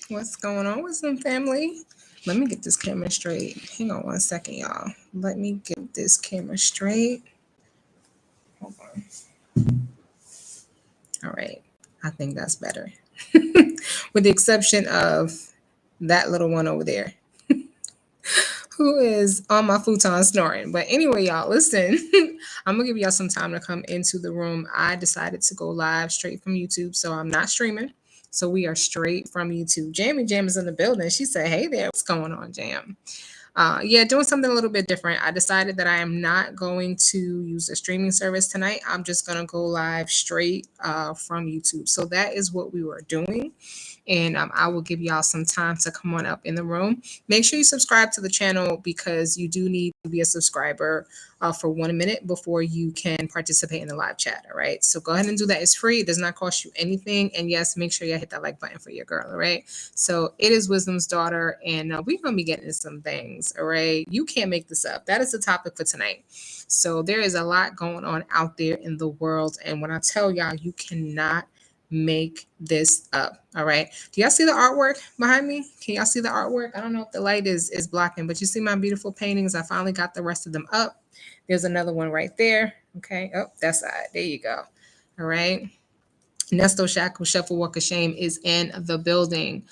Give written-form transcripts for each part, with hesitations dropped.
What's going on with some family? Let me get this camera straight. Hang on one second, y'all. Let me get this camera straight. Hold on. All right. I think that's better. With the exception of that little one over there who is on my futon snoring. But anyway, y'all, listen, I'm going to give y'all some time to come into the room. I decided to go live straight from YouTube, so I'm not streaming. So we are straight from YouTube. Jamie Jam is in the building. She said, hey there, what's going on, Jam? Yeah, doing something a little bit different. I decided that I am not going to use a streaming service tonight. I'm just going to go live straight from YouTube. So that is what we were doing. And I will give y'all some time to come on up in the room. Make sure you subscribe to the channel because you do need to be a subscriber for 1 minute before you can participate in the live chat. All right. So go ahead and do that. It's free. It does not cost you anything. And yes, make sure you hit that like button for your girl. All right. So it is Wisdom's daughter, and we're going to be getting into some things. All right. You can't make this up. That is the topic for tonight. So there is a lot going on out there in the world. And when I tell y'all, you cannot make this up. All right. Do y'all see the artwork behind me? Can y'all see the artwork? I don't know if the light is blocking, but you see my beautiful paintings. I finally got the rest of them up. There's another one right there. Okay. Oh, that side. There you go. All right. Nesto Shackle Shuffle Walk of Shame is in the building.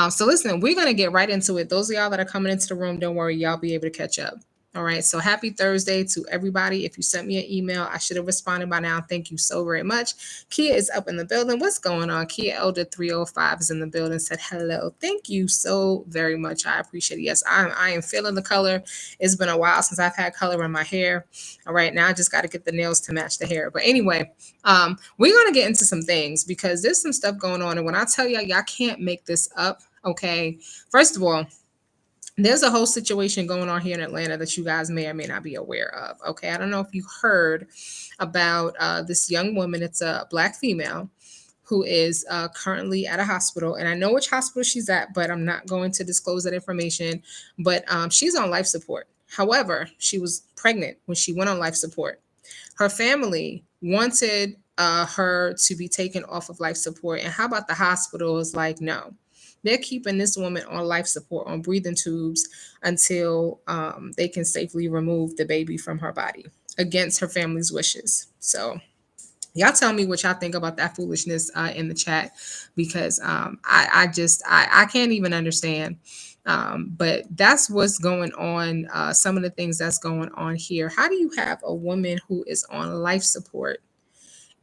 So listen, we're going to get right into it. Those of y'all that are coming into the room, don't worry, y'all be able to catch up. All right. So happy Thursday to everybody. If you sent me an email, I should have responded by now. Thank you so very much. Kia is up in the building. What's going on? Kia Elder 305 is in the building. Said hello. Thank you so very much. I appreciate it. Yes, I am feeling the color. It's been a while since I've had color in my hair. All right. Now I just got to get the nails to match the hair. But anyway, we're going to get into some things because there's some stuff going on. And when I tell y'all can't make this up. Okay. First of all, there's a whole situation going on here in Atlanta that you guys may or may not be aware of. Okay. I don't know if you heard about this young woman. It's a Black female who is currently at a hospital. And I know which hospital she's at, but I'm not going to disclose that information. But she's on life support. However, she was pregnant when she went on life support. Her family wanted her to be taken off of life support. And how about the hospital is like, no, they're keeping this woman on life support, on breathing tubes until they can safely remove the baby from her body against her family's wishes. So y'all tell me what y'all think about that foolishness in the chat because I can't even understand. But that's what's going on. Some of the things that's going on here. How do you have a woman who is on life support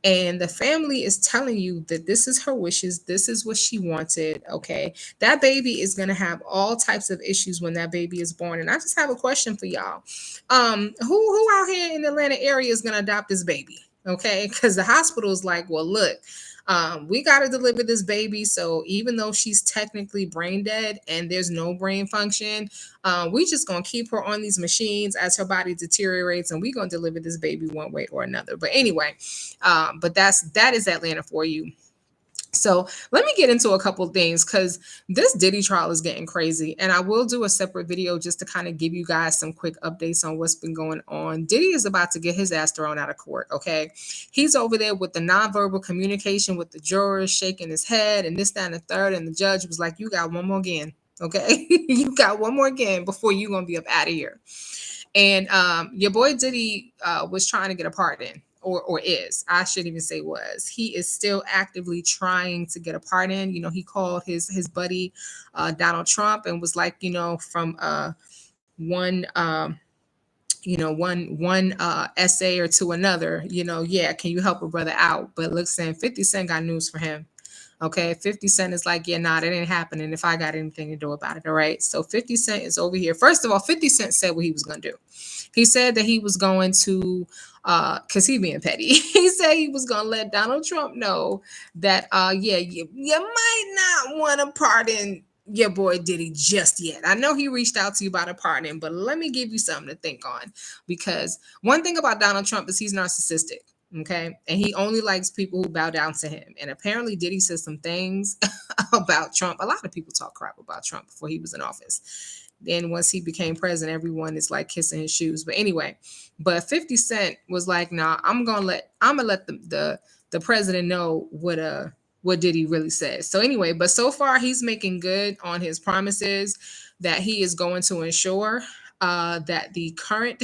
and the family is telling you that this is her wishes, this is what she wanted? Okay, that baby is going to have all types of issues when that baby is born. And I just have a question for y'all. Who out here in the Atlanta area is going to adopt this baby? Okay, because the hospital is like, well, look, we got to deliver this baby. So even though she's technically brain dead and there's no brain function, we just going to keep her on these machines as her body deteriorates, and we're going to deliver this baby one way or another. But anyway, but that is Atlanta for you. So let me get into a couple things because this Diddy trial is getting crazy. And I will do a separate video just to kind of give you guys some quick updates on what's been going on. Diddy is about to get his ass thrown out of court, okay? He's over there with the nonverbal communication with the jurors, shaking his head and this, that, and the third. And the judge was like, you got one more again, okay? You got one more again before you're going to be up out of here. And your boy Diddy was trying to get a pardon. Or is, I shouldn't even say was. He is still actively trying to get a pardon. You know, he called his buddy Donald Trump and was like, you know, from one essay or to another, you know, yeah, can you help a brother out? But listen, 50 Cent got news for him. Okay, 50 Cent is like, yeah, nah, that ain't happening if I got anything to do about it. All right. So 50 Cent is over here. First of all, 50 Cent said what he was going to do. He said that he was going to, because he being petty, he said he was going to let Donald Trump know that, you might not want to pardon your boy Diddy just yet. I know he reached out to you about a pardon, but let me give you something to think on. Because one thing about Donald Trump is he's narcissistic. Okay. And he only likes people who bow down to him. And apparently Diddy said some things about Trump. A lot of people talk crap about Trump before he was in office. Then once he became president, everyone is like kissing his shoes. But anyway, but 50 Cent was like, nah, I'm gonna let the president know what what Diddy really says. So anyway, but so far he's making good on his promises that he is going to ensure that the current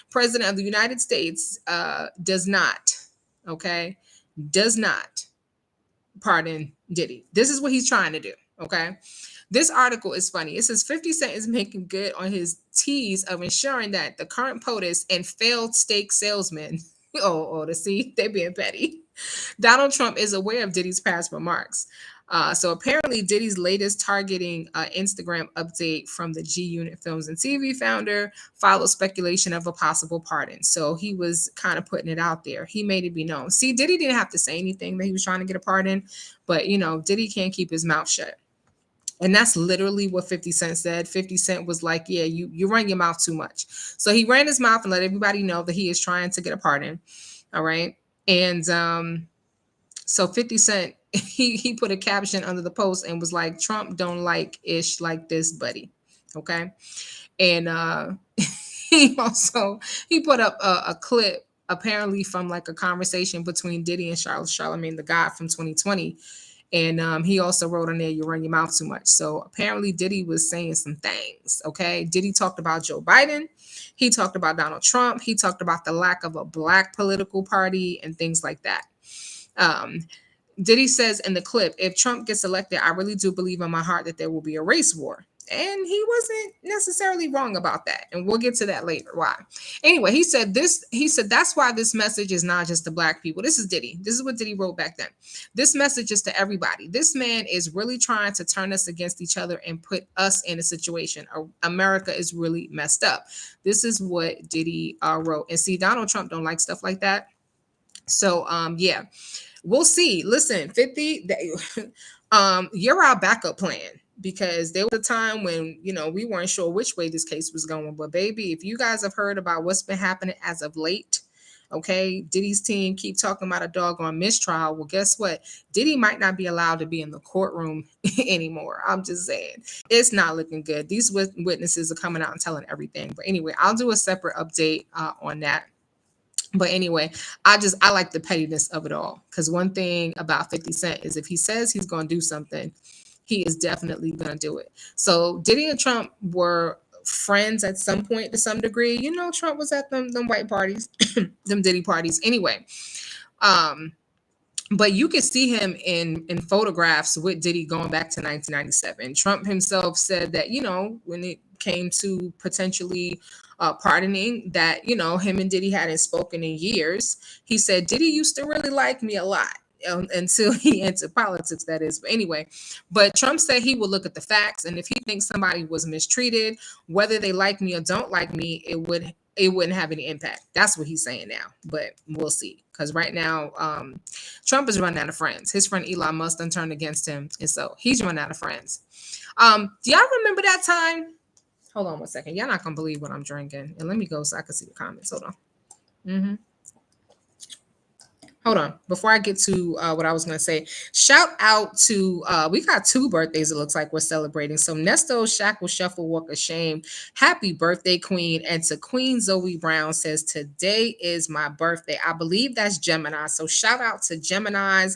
president of the United States does not, okay, does not pardon Diddy. This is what he's trying to do, okay? This article is funny. It says 50 Cent is making good on his tease of ensuring that the current POTUS and failed steak salesman, to see, they being petty, Donald Trump is aware of Diddy's past remarks. So apparently, Diddy's latest targeting Instagram update from the G Unit Films and TV founder follows speculation of a possible pardon. So he was kind of putting it out there. He made it be known. See, Diddy didn't have to say anything that he was trying to get a pardon, but Diddy can't keep his mouth shut. And that's literally what 50 Cent said. 50 Cent was like, yeah, you run your mouth too much. So he ran his mouth and let everybody know that he is trying to get a pardon. All right. And so 50 Cent, he put a caption under the post and was like, Trump don't like ish like this, buddy. Okay. And he put up a clip apparently from like a conversation between Diddy and Charlemagne the God from 2020. And he also wrote on there, you run your mouth too much. So apparently Diddy was saying some things, okay? Diddy talked about Joe Biden. He talked about Donald Trump. He talked about the lack of a black political party and things like that. Diddy says in the clip, if Trump gets elected, I really do believe in my heart that there will be a race war. And he wasn't necessarily wrong about that. And we'll get to that later. Why? Anyway, he said that's why this message is not just to black people. This is Diddy. This is what Diddy wrote back then. This message is to everybody. This man is really trying to turn us against each other and put us in a situation. America is really messed up. This is what Diddy wrote. And see, Donald Trump don't like stuff like that. So, yeah, we'll see. Listen, 50, you're our backup plan. Because there was a time when, we weren't sure which way this case was going. But baby, if you guys have heard about what's been happening as of late, okay, Diddy's team keep talking about a doggone mistrial. Well, guess what? Diddy might not be allowed to be in the courtroom anymore. I'm just saying. It's not looking good. These witnesses are coming out and telling everything. But anyway, I'll do a separate update on that. But anyway, I like the pettiness of it all. Because one thing about 50 Cent is if he says he's going to do something, he is definitely going to do it. So Diddy and Trump were friends at some point to some degree. Trump was at them white parties, them Diddy parties. Anyway, but you can see him in photographs with Diddy going back to 1997. Trump himself said that, when it came to potentially pardoning, that, him and Diddy hadn't spoken in years. He said, Diddy used to really like me a lot. Until he entered politics, that is. But anyway, but Trump said he will look at the facts, and if he thinks somebody was mistreated, whether they like me or don't like me, it wouldn't have any impact. That's what he's saying now, but we'll see. Because right now, Trump is running out of friends. His friend Elon Musk done turned against him, and so he's running out of friends. Do y'all remember that time? Hold on one second. Y'all not gonna believe what I'm drinking. And let me go so I can see the comments. Hold on. Hold on. Before I get to what I was going to say, shout out to, we got 2 birthdays it looks like we're celebrating. So Nesto Shackle Shuffle Walk of Shame, happy birthday, Queen. And to Queen Zoe Brown says, today is my birthday. I believe that's Gemini. So shout out to Geminis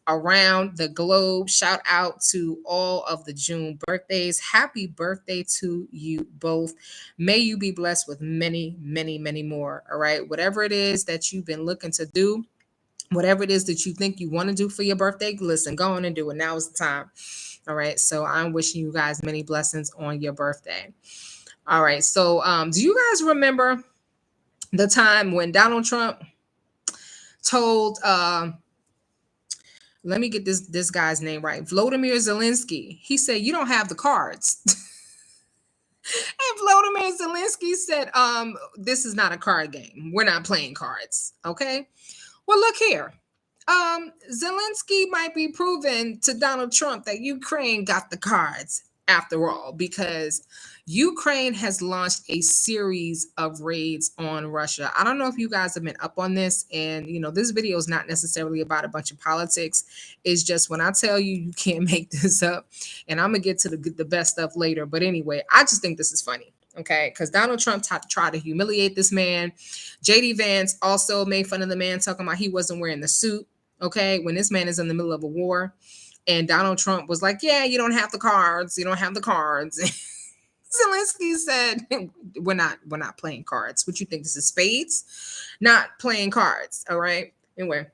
around the globe. Shout out to all of the June birthdays. Happy birthday to you both. May you be blessed with many, many, many more. All right. Whatever it is that you've been looking to do, whatever it is that you think you want to do for your birthday, listen, go on and do it. Now is the time. All right. So I'm wishing you guys many blessings on your birthday. All right. So do you guys remember the time when Donald Trump told, let me get this guy's name right, Volodymyr Zelensky, he said, you don't have the cards. And Volodymyr Zelensky said, this is not a card game. We're not playing cards. Okay. Well, look here. Zelensky might be proving to Donald Trump that Ukraine got the cards after all, because Ukraine has launched a series of raids on Russia. I don't know if you guys have been up on this, and this video is not necessarily about a bunch of politics. It's just when I tell you, you can't make this up, and I'm gonna get to the best stuff later. But anyway, I just think this is funny. Okay, because Donald Trump tried to humiliate this man. JD Vance also made fun of the man, talking about he wasn't wearing the suit. okay, when this man is in the middle of a war. And Donald Trump was like, yeah, you don't have the cards. You don't have the cards. Zelensky said, we're not playing cards. What you think? This is spades? Not playing cards. All right. Anyway,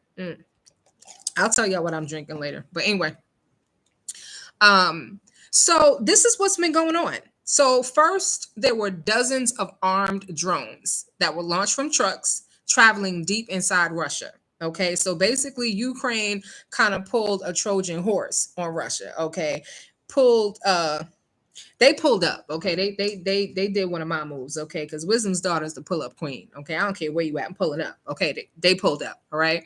I'll tell y'all what I'm drinking later. But anyway, so this is what's been going on. So first, there were dozens of armed drones that were launched from trucks traveling deep inside Russia. Okay, so basically, Ukraine kind of pulled a Trojan horse on Russia. Okay, pulled they pulled up. Okay, they did one of my moves. Okay, because Wisdom's daughter is the pull up queen. Okay, I don't care where you at, I'm pulling up. Okay, they pulled up. All right.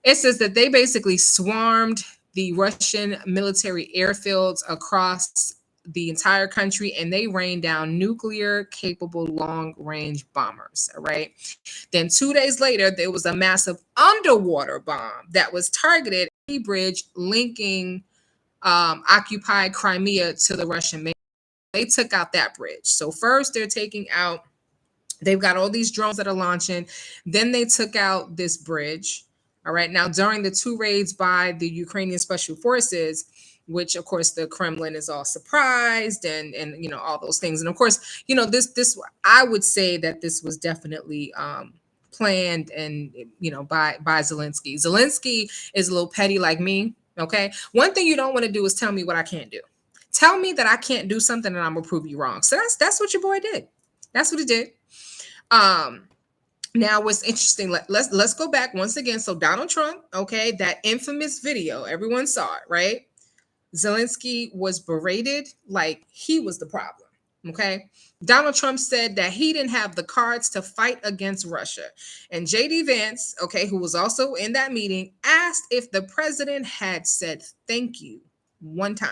It says that they basically swarmed the Russian military airfields across the entire country, and they rained down nuclear capable long range bombers. All right. Then 2 days later, there was a massive underwater bomb that was targeted at a bridge linking occupied Crimea to the Russian main. They took out that bridge. So first they're taking out, they've got all these drones that are launching. Then they took out this bridge. All right. Now, during the two raids by the Ukrainian special forces, which of course the Kremlin is all surprised and all those things. And of course, this I would say that this was definitely planned and by Zelensky. Zelensky is a little petty like me. Okay. One thing you don't want to do is tell me what I can't do. Tell me that I can't do something and I'm gonna prove you wrong. So that's what your boy did. That's what he did. Now what's interesting, let's go back once again. So Donald Trump, okay, that infamous video, everyone saw it, right? Zelensky was berated like he was the problem. Okay. Donald Trump said that he didn't have the cards to fight against Russia. And JD Vance, okay, who was also in that meeting, asked if the president had said thank you one time.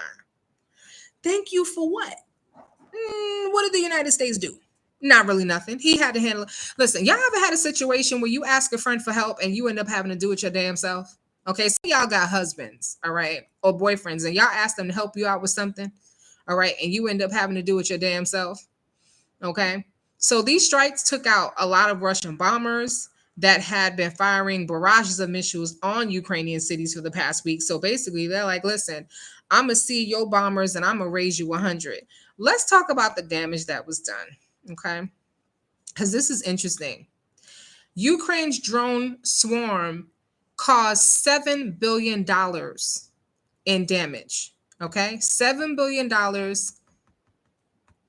Thank you for what? What did the United States do? Not really nothing. He had to handle it. Listen, y'all ever had a situation where you ask a friend for help and you end up having to do it your damn self? Okay, so y'all got husbands, all right, or boyfriends, and y'all ask them to help you out with something, all right, and you end up having to do it your damn self. Okay, so these strikes took out a lot of Russian bombers that had been firing barrages of missiles on Ukrainian cities for the past week. So basically, they're like, listen, I'm going to see your bombers and I'm going to raise you 100. Let's talk about the damage that was done, okay? Because this is interesting. Ukraine's drone swarm caused $7 billion in damage, okay? $7 billion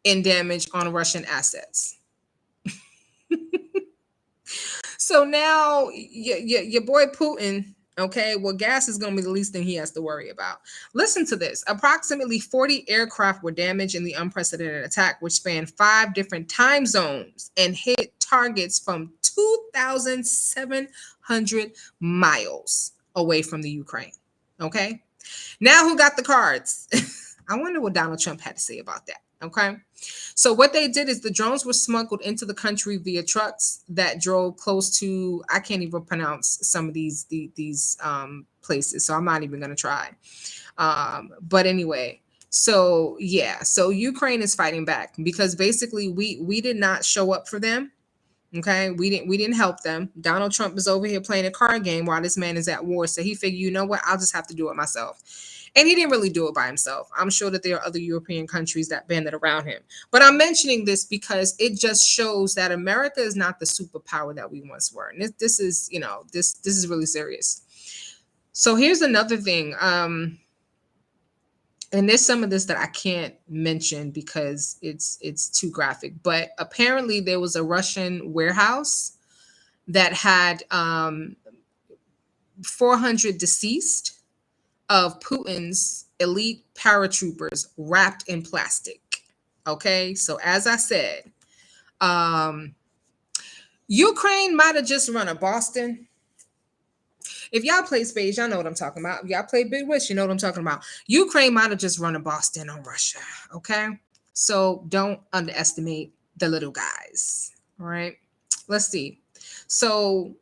in damage on Russian assets. So now your boy Putin, okay, well, gas is going to be the least thing he has to worry about. Listen to this. Approximately 40 aircraft were damaged in the unprecedented attack, which spanned 5 different time zones and hit targets from 2,700 miles away from the Ukraine. Okay. Now who got the cards? I wonder what Donald Trump had to say about that. Okay. So what they did is the drones were smuggled into the country via trucks that drove close to, I can't even pronounce some of these places, so I'm not even going to try. But anyway, so yeah, so Ukraine is fighting back because basically we did not show up for them. Okay, we didn't help them. Donald Trump is over here playing a card game while this man is at war. So he figured, you know what, I'll just have to do it myself. And he didn't really do it by himself. I'm sure that there are other European countries that banded around him. But I'm mentioning this because it just shows that America is not the superpower that we once were. And this is, this is really serious. So here's another thing. And there's some of this that I can't mention because it's too graphic. But apparently there was a Russian warehouse that had 400 deceased of Putin's elite paratroopers wrapped in plastic. Okay, so as I said, Ukraine might have just run a Boston. If y'all play spades, y'all know what I'm talking about. If y'all play Big Wish, you know what I'm talking about. Ukraine might have just run a Boston on Russia. Okay, so don't underestimate the little guys. All right, let's see. So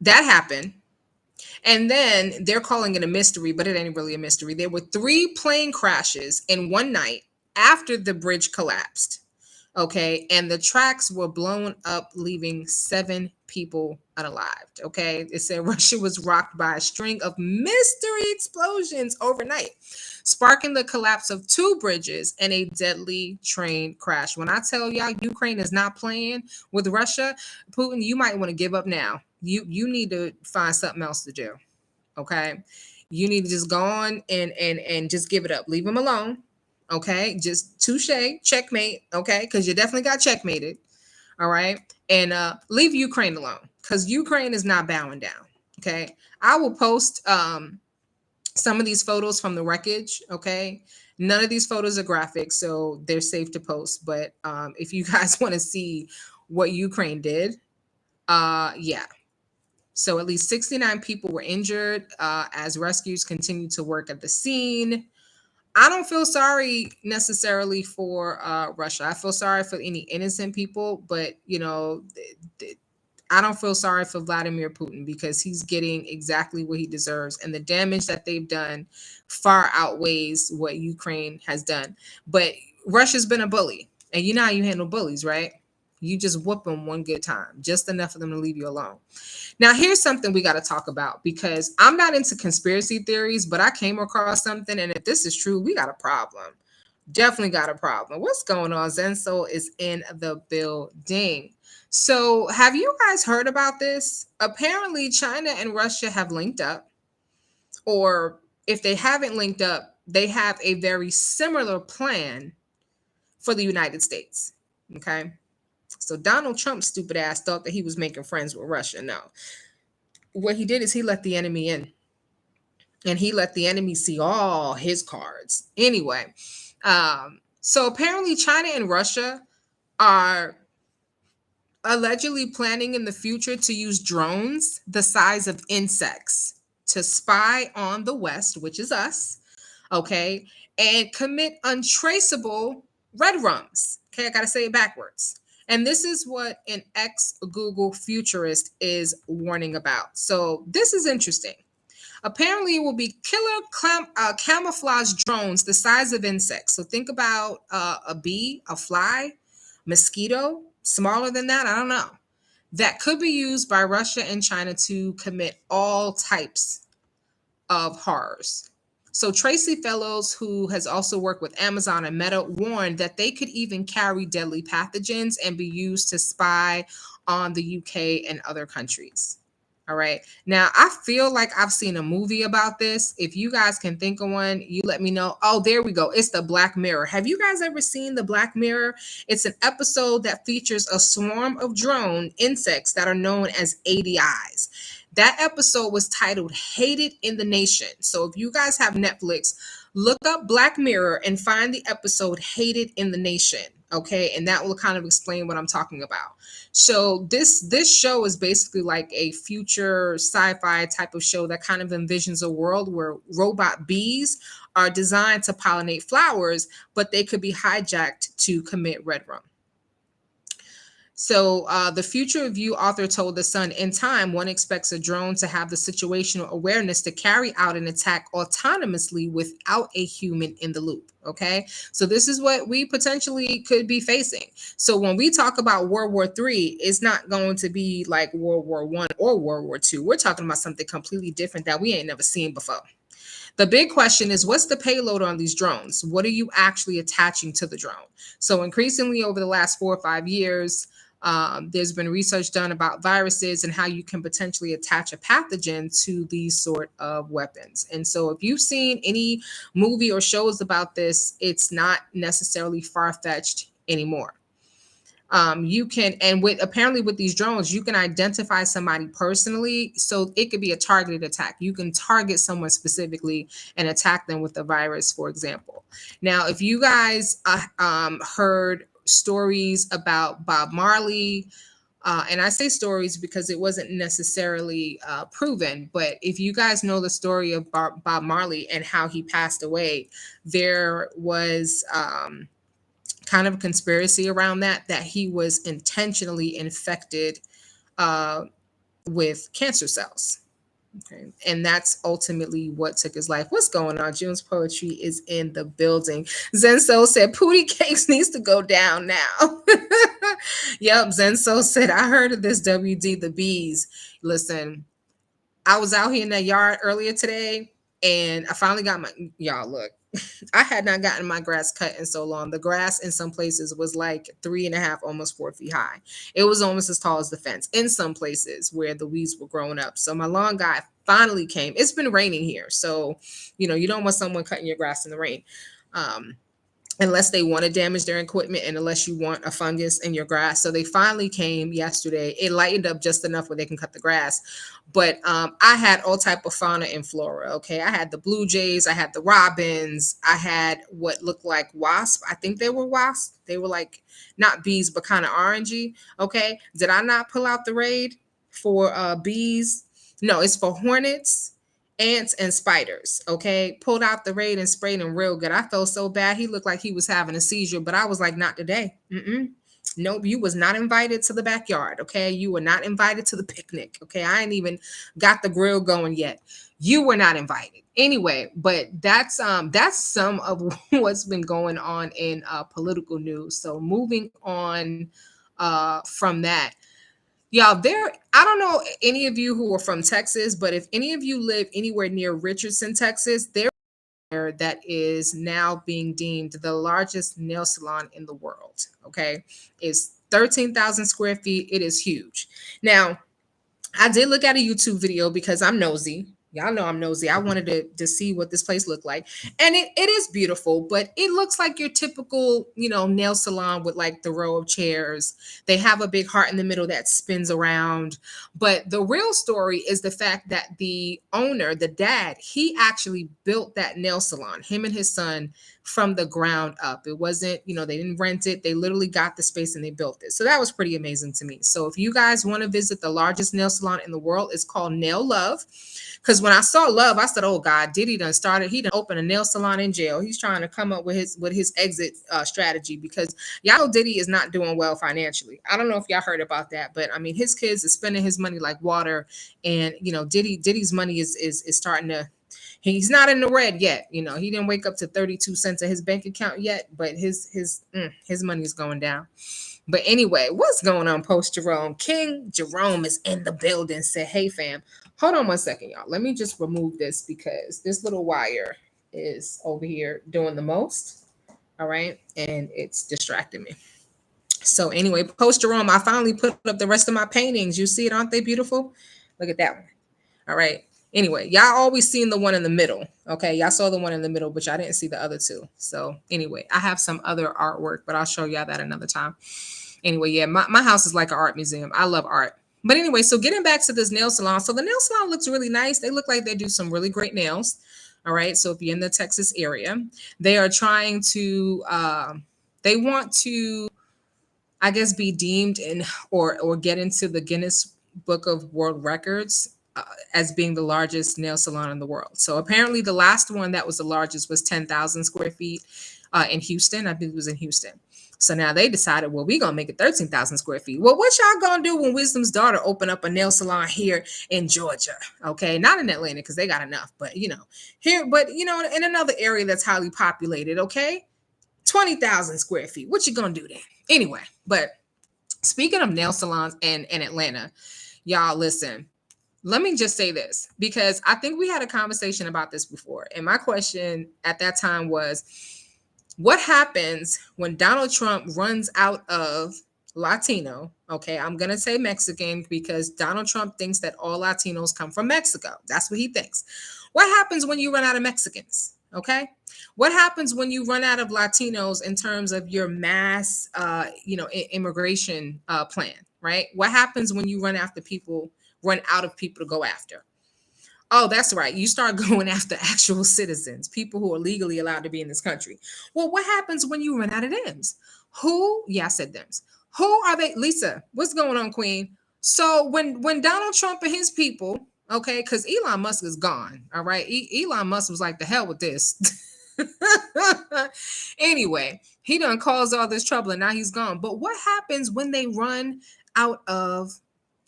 that happened. And then they're calling it a mystery, but it ain't really a mystery. There were 3 plane crashes in one night after the bridge collapsed. Okay. And the tracks were blown up, leaving 7 people unalived. Okay. It said Russia was rocked by a string of mystery explosions overnight, sparking the collapse of two bridges and a deadly train crash. When I tell y'all Ukraine is not playing with Russia, Putin, you might want to give up now. You need to find something else to do. Okay. You need to just go on and just give it up. Leave him alone. Okay. Just touche, checkmate. Okay. Because you definitely got checkmated. All right. And leave Ukraine alone because Ukraine is not bowing down. Okay. I will post some of these photos from the wreckage. Okay. None of these photos are graphic, so they're safe to post. But if you guys want to see what Ukraine did, yeah. So at least 69 people were injured as rescues continued to work at the scene. I don't feel sorry necessarily for Russia. I feel sorry for any innocent people, but I don't feel sorry for Vladimir Putin because he's getting exactly what he deserves, and the damage that they've done far outweighs what Ukraine has done. But Russia's been a bully, and you know how you handle bullies, right? You just whoop them one good time, just enough for them to leave you alone. Now, here's something we got to talk about because I'm not into conspiracy theories, but I came across something, and if this is true, we got a problem. Definitely got a problem. What's going on? Zenso is in the building. So, have you guys heard about this? Apparently, China and Russia have linked up, or if they haven't linked up, they have a very similar plan for the United States. Okay. So, Donald Trump's stupid ass thought that he was making friends with Russia. No. What he did is he let the enemy in and he let the enemy see all his cards. Anyway, so apparently, China and Russia are allegedly planning in the future to use drones the size of insects to spy on the West, which is us, okay, and commit untraceable red rums. Okay, I gotta say it backwards. And this is what an ex Google futurist is warning about. So this is interesting. Apparently, it will be killer camouflage drones the size of insects. So think about a bee, a fly, mosquito, smaller than that. I don't know. That could be used by Russia and China to commit all types of horrors. So Tracy Fellows, who has also worked with Amazon and Meta, warned that they could even carry deadly pathogens and be used to spy on the UK and other countries. All right. Now, I feel like I've seen a movie about this. If you guys can think of one, you let me know. Oh, there we go. It's the Black Mirror. Have you guys ever seen the Black Mirror? It's an episode that features a swarm of drone insects that are known as ADIs. That episode was titled Hated in the Nation. So if you guys have Netflix, look up Black Mirror and find the episode Hated in the Nation. Okay, and that will kind of explain what I'm talking about. So this show is basically like a future sci-fi type of show that kind of envisions a world where robot bees are designed to pollinate flowers, but they could be hijacked to commit red rum. So the Future Review author told The Sun, in time, one expects a drone to have the situational awareness to carry out an attack autonomously without a human in the loop. Okay, so this is what we potentially could be facing. So when we talk about World War III, it's not going to be like World War I or World War II. We're talking about something completely different that we ain't never seen before. The big question is, what's the payload on these drones? What are you actually attaching to the drone? So increasingly over the last 4 or 5 years, there's been research done about viruses and how you can potentially attach a pathogen to these sort of weapons. And so if you've seen any movie or shows about this, it's not necessarily far-fetched anymore. You can, and with apparently with these drones, you can identify somebody personally. So it could be a targeted attack. You can target someone specifically and attack them with a virus, for example. Now, if you guys heard stories about Bob Marley, and I say stories because it wasn't necessarily proven, but if you guys know the story of Bob Marley and how he passed away, there was kind of a conspiracy around that he was intentionally infected with cancer cells. Okay. And that's ultimately what took his life. What's going on? June's Poetry is in the building. Zenso said Pootie Cakes needs to go down now. Yep. Zenso said, I heard of this WD the bees. Listen, I was out here in that yard earlier today and I finally got my, y'all look, I had not gotten my grass cut in so long. The grass in some places was like 3.5, almost 4 feet high. It was almost as tall as the fence in some places where the weeds were growing up. So my lawn guy finally came. It's been raining here. So, you don't want someone cutting your grass in the rain. Um, unless they want to damage their equipment and unless you want a fungus in your grass. So they finally came yesterday. It lightened up just enough where they can cut the grass. But I had all type of fauna and flora. Okay, I had the blue jays, I had the robins, I had what looked like wasps. I think they were wasps. They were like not bees, but kind of orangey. Okay, did I not pull out the raid for bees? No, it's for hornets, ants, and spiders. Okay, pulled out the raid and sprayed him real good. I felt so bad. He looked like he was having a seizure, but I was like, not today. Nope, you was not invited to the backyard. Okay, you were not invited to the picnic. Okay, I ain't even got the grill going yet. You were not invited. Anyway, but that's some of what's been going on in political news. So moving on from that, y'all, I don't know any of you who are from Texas, but if any of you live anywhere near Richardson, Texas, there that is now being deemed the largest nail salon in the world. Okay, it's 13,000 square feet. It is huge. Now, I did look at a YouTube video because I'm nosy. Y'all know I'm nosy. I wanted to see what this place looked like. And it is beautiful, but it looks like your typical, nail salon with like the row of chairs. They have a big heart in the middle that spins around. But the real story is the fact that the owner, the dad, he actually built that nail salon, him and his son, from the ground up. It wasn't, they didn't rent it. They literally got the space and they built it. So that was pretty amazing to me. So if you guys want to visit the largest nail salon in the world, it's called Nail Love. Because when I saw Love, I said, "Oh God, Diddy done started. He done opened a nail salon in jail. He's trying to come up with his exit strategy because y'all know Diddy is not doing well financially. I don't know if y'all heard about that, but I mean, his kids are spending his money like water, and Diddy's money is starting to. He's not in the red yet. He didn't wake up to 32 cents in his bank account yet, but his money is going down. But anyway, what's going on, Post Jerome? King Jerome is in the building. Said, "Hey fam, hold on one second, y'all. Let me just remove this because this little wire is over here doing the most. All right, and it's distracting me. So anyway, Post Jerome, I finally put up the rest of my paintings. You see it? Aren't they beautiful? Look at that one. All right. Anyway, y'all always seen the one in the middle. Okay. Y'all saw the one in the middle, but y'all didn't see the other two. So anyway, I have some other artwork, but I'll show y'all that another time. Anyway, yeah, my house is like an art museum. I love art. But anyway, so getting back to this nail salon. So the nail salon looks really nice. They look like they do some really great nails. All right. So if you're in the Texas area, they are trying to, they want to, I guess, be deemed in or get into the Guinness Book of World Records as being the largest nail salon in the world. So apparently, the last one that was the largest was 10,000 square feet in Houston. I think it was in Houston. So now they decided, well, we're gonna make it 13,000 square feet. Well, what y'all gonna do when Wisdom's daughter open up a nail salon here in Georgia? Okay, not in Atlanta because they got enough, but here, but in another area that's highly populated. Okay, 20,000 square feet. What you gonna do then? Anyway, but speaking of nail salons in Atlanta, y'all listen, let me just say this because I think we had a conversation about this before. And my question at that time was, what happens when Donald Trump runs out of Latino? Okay, I'm going to say Mexican because Donald Trump thinks that all Latinos come from Mexico. That's what he thinks. What happens when you run out of Mexicans? Okay. What happens when you run out of Latinos in terms of your mass, immigration plan, right? What happens when you run out of people to go after? Oh, that's right. You start going after actual citizens, people who are legally allowed to be in this country. Well, what happens when you run out of thems? Who? Yeah, I said thems. Who are they? Lisa, what's going on, Queen? So when Donald Trump and his people, okay, because Elon Musk is gone. All right. Elon Musk was like, the hell with this. Anyway, he done caused all this trouble and now he's gone. But what happens when they run out of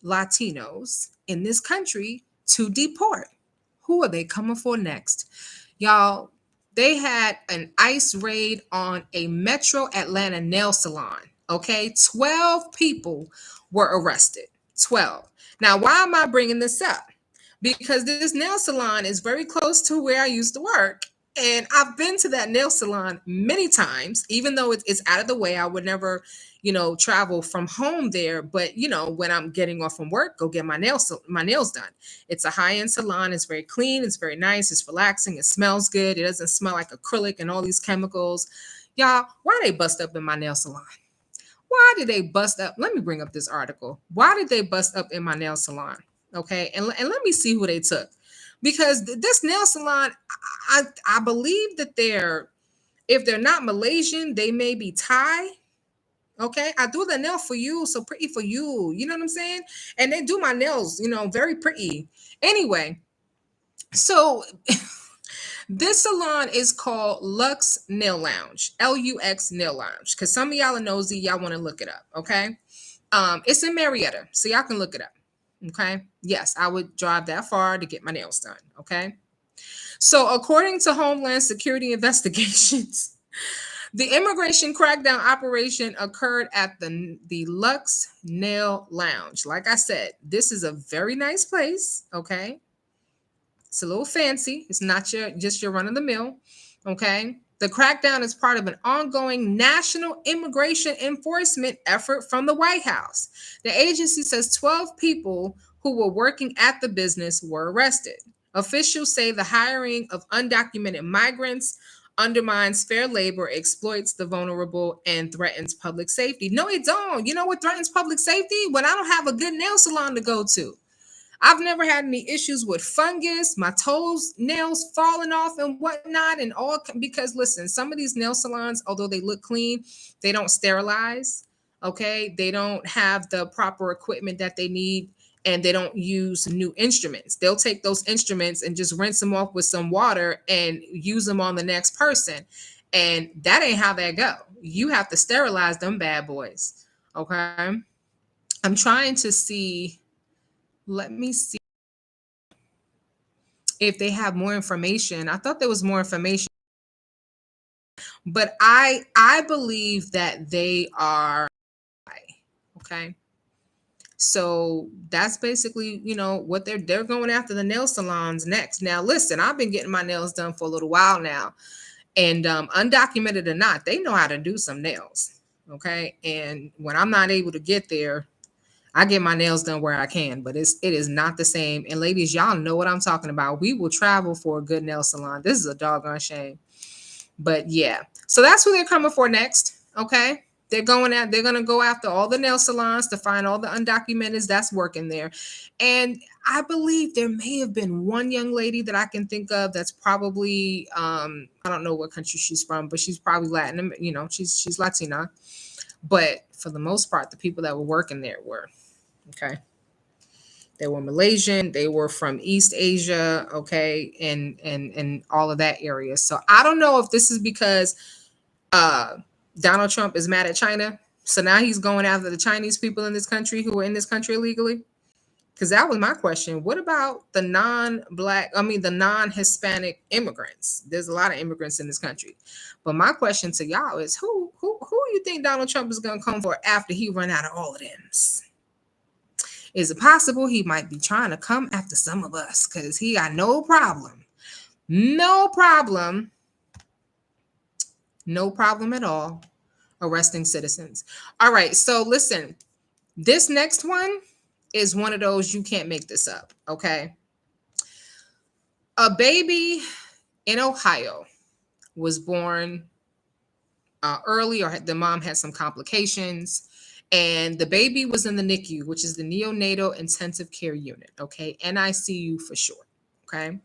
Latinos in this country to deport. Who are they coming for next? Y'all, they had an ICE raid on a Metro Atlanta nail salon. Okay, 12 people were arrested. 12. Now, why am I bringing this up? Because this nail salon is very close to where I used to work. And I've been to that nail salon many times, even though it's out of the way. I would never, travel from home there. But when I'm getting off from work, go get my nails done. It's a high-end salon. It's very clean. It's very nice. It's relaxing. It smells good. It doesn't smell like acrylic and all these chemicals. Y'all, why they bust up in my nail salon? Why did they bust up? Let me bring up this article. Why did they bust up in my nail salon? Okay, and let me see who they took, because this nail salon, I believe that if they're not Malaysian, they may be Thai. Okay, I do the nail for you, so pretty for you. You know what I'm saying? And they do my nails, very pretty. Anyway, so this salon is called Lux Nail Lounge, Lux Nail Lounge. Because some of y'all are nosy, y'all want to look it up. Okay, it's in Marietta, so y'all can look it up. Okay, yes, I would drive that far to get my nails done. Okay, so according to Homeland Security investigations, the immigration crackdown operation occurred at the Lux Nail Lounge. Like I said, this is a very nice place. Okay, it's a little fancy. It's not just your run of the mill. Okay. The crackdown is part of an ongoing national immigration enforcement effort from the White House. The agency says 12 people who were working at the business were arrested. Officials say the hiring of undocumented migrants undermines fair labor, exploits the vulnerable, and threatens public safety. No, it don't. You know what threatens public safety? When I don't have a good nail salon to go to. I've never had any issues with fungus, my toes, nails falling off and whatnot, and all because listen, some of these nail salons, although they look clean, they don't sterilize. Okay, they don't have the proper equipment that they need, and they don't use new instruments. They'll take those instruments and just rinse them off with some water and use them on the next person, and that ain't how that go. You have to sterilize them bad boys. Okay, I'm trying to see. Let me see if they have more information. I thought there was more information, but I believe that they are okay. So that's basically, what they're going after the nail salons next. Now, listen, I've been getting my nails done for a little while now, and undocumented or not, they know how to do some nails. Okay, and when I'm not able to get there, I get my nails done where I can, but it is not the same. And ladies, y'all know what I'm talking about. We will travel for a good nail salon. This is a doggone shame. But yeah, so that's who they're coming for next. Okay. They're going to go after all the nail salons to find all the undocumented that's working there. And I believe there may have been one young lady that I can think of that's probably, I don't know what country she's from, but she's probably Latin, she's Latina. But for the most part, the people that were working there were, okay. They were Malaysian, they were from East Asia, okay, and all of that area. So I don't know if this is because Donald Trump is mad at China. So now he's going after the Chinese people in this country who are in this country illegally. Because that was my question. What about the the non-Hispanic immigrants? There's a lot of immigrants in this country. But my question to y'all is who you think Donald Trump is gonna come for after he run out of all of them? Is it possible he might be trying to come after some of us? Because he got no problem at all arresting citizens. All right, so listen, this next one is one of those you can't make this up, okay? A baby in Ohio was born early, or the mom had some complications, and the baby was in the NICU, which is the neonatal intensive care unit, okay? NICU for short, okay?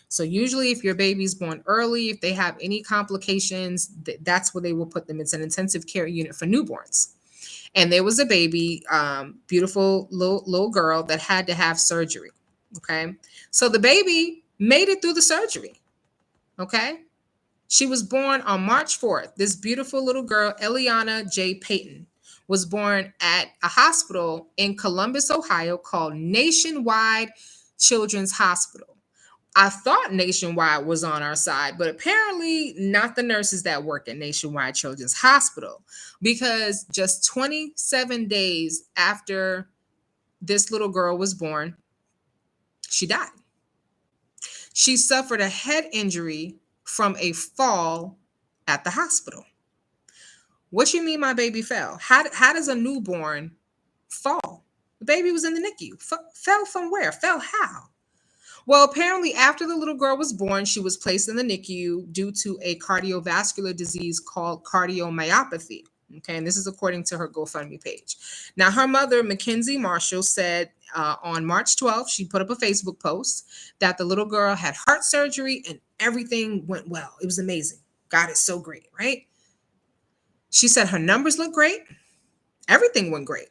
So usually if your baby's born early, if they have any complications, that's where they will put them. It's an intensive care unit for newborns. And there was a baby, beautiful little girl that had to have surgery, okay? So the baby made it through the surgery, okay? She was born on March 4th. This beautiful little girl, Eliana J. Payton, was born at a hospital in Columbus, Ohio called Nationwide Children's Hospital. I thought Nationwide was on our side, but apparently not the nurses that work at Nationwide Children's Hospital, because just 27 days after this little girl was born, she died. She suffered a head injury from a fall at the hospital. What you mean my baby fell? How does a newborn fall? The baby was in the NICU. Fell from where? Fell how? Well, apparently, after the little girl was born, she was placed in the NICU due to a cardiovascular disease called cardiomyopathy. Okay, and this is according to her GoFundMe page. Now, her mother, Mackenzie Marshall, said on March 12th, she put up a Facebook post that the little girl had heart surgery and everything went well. It was amazing. God is so great, right? She said her numbers look great. Everything went great.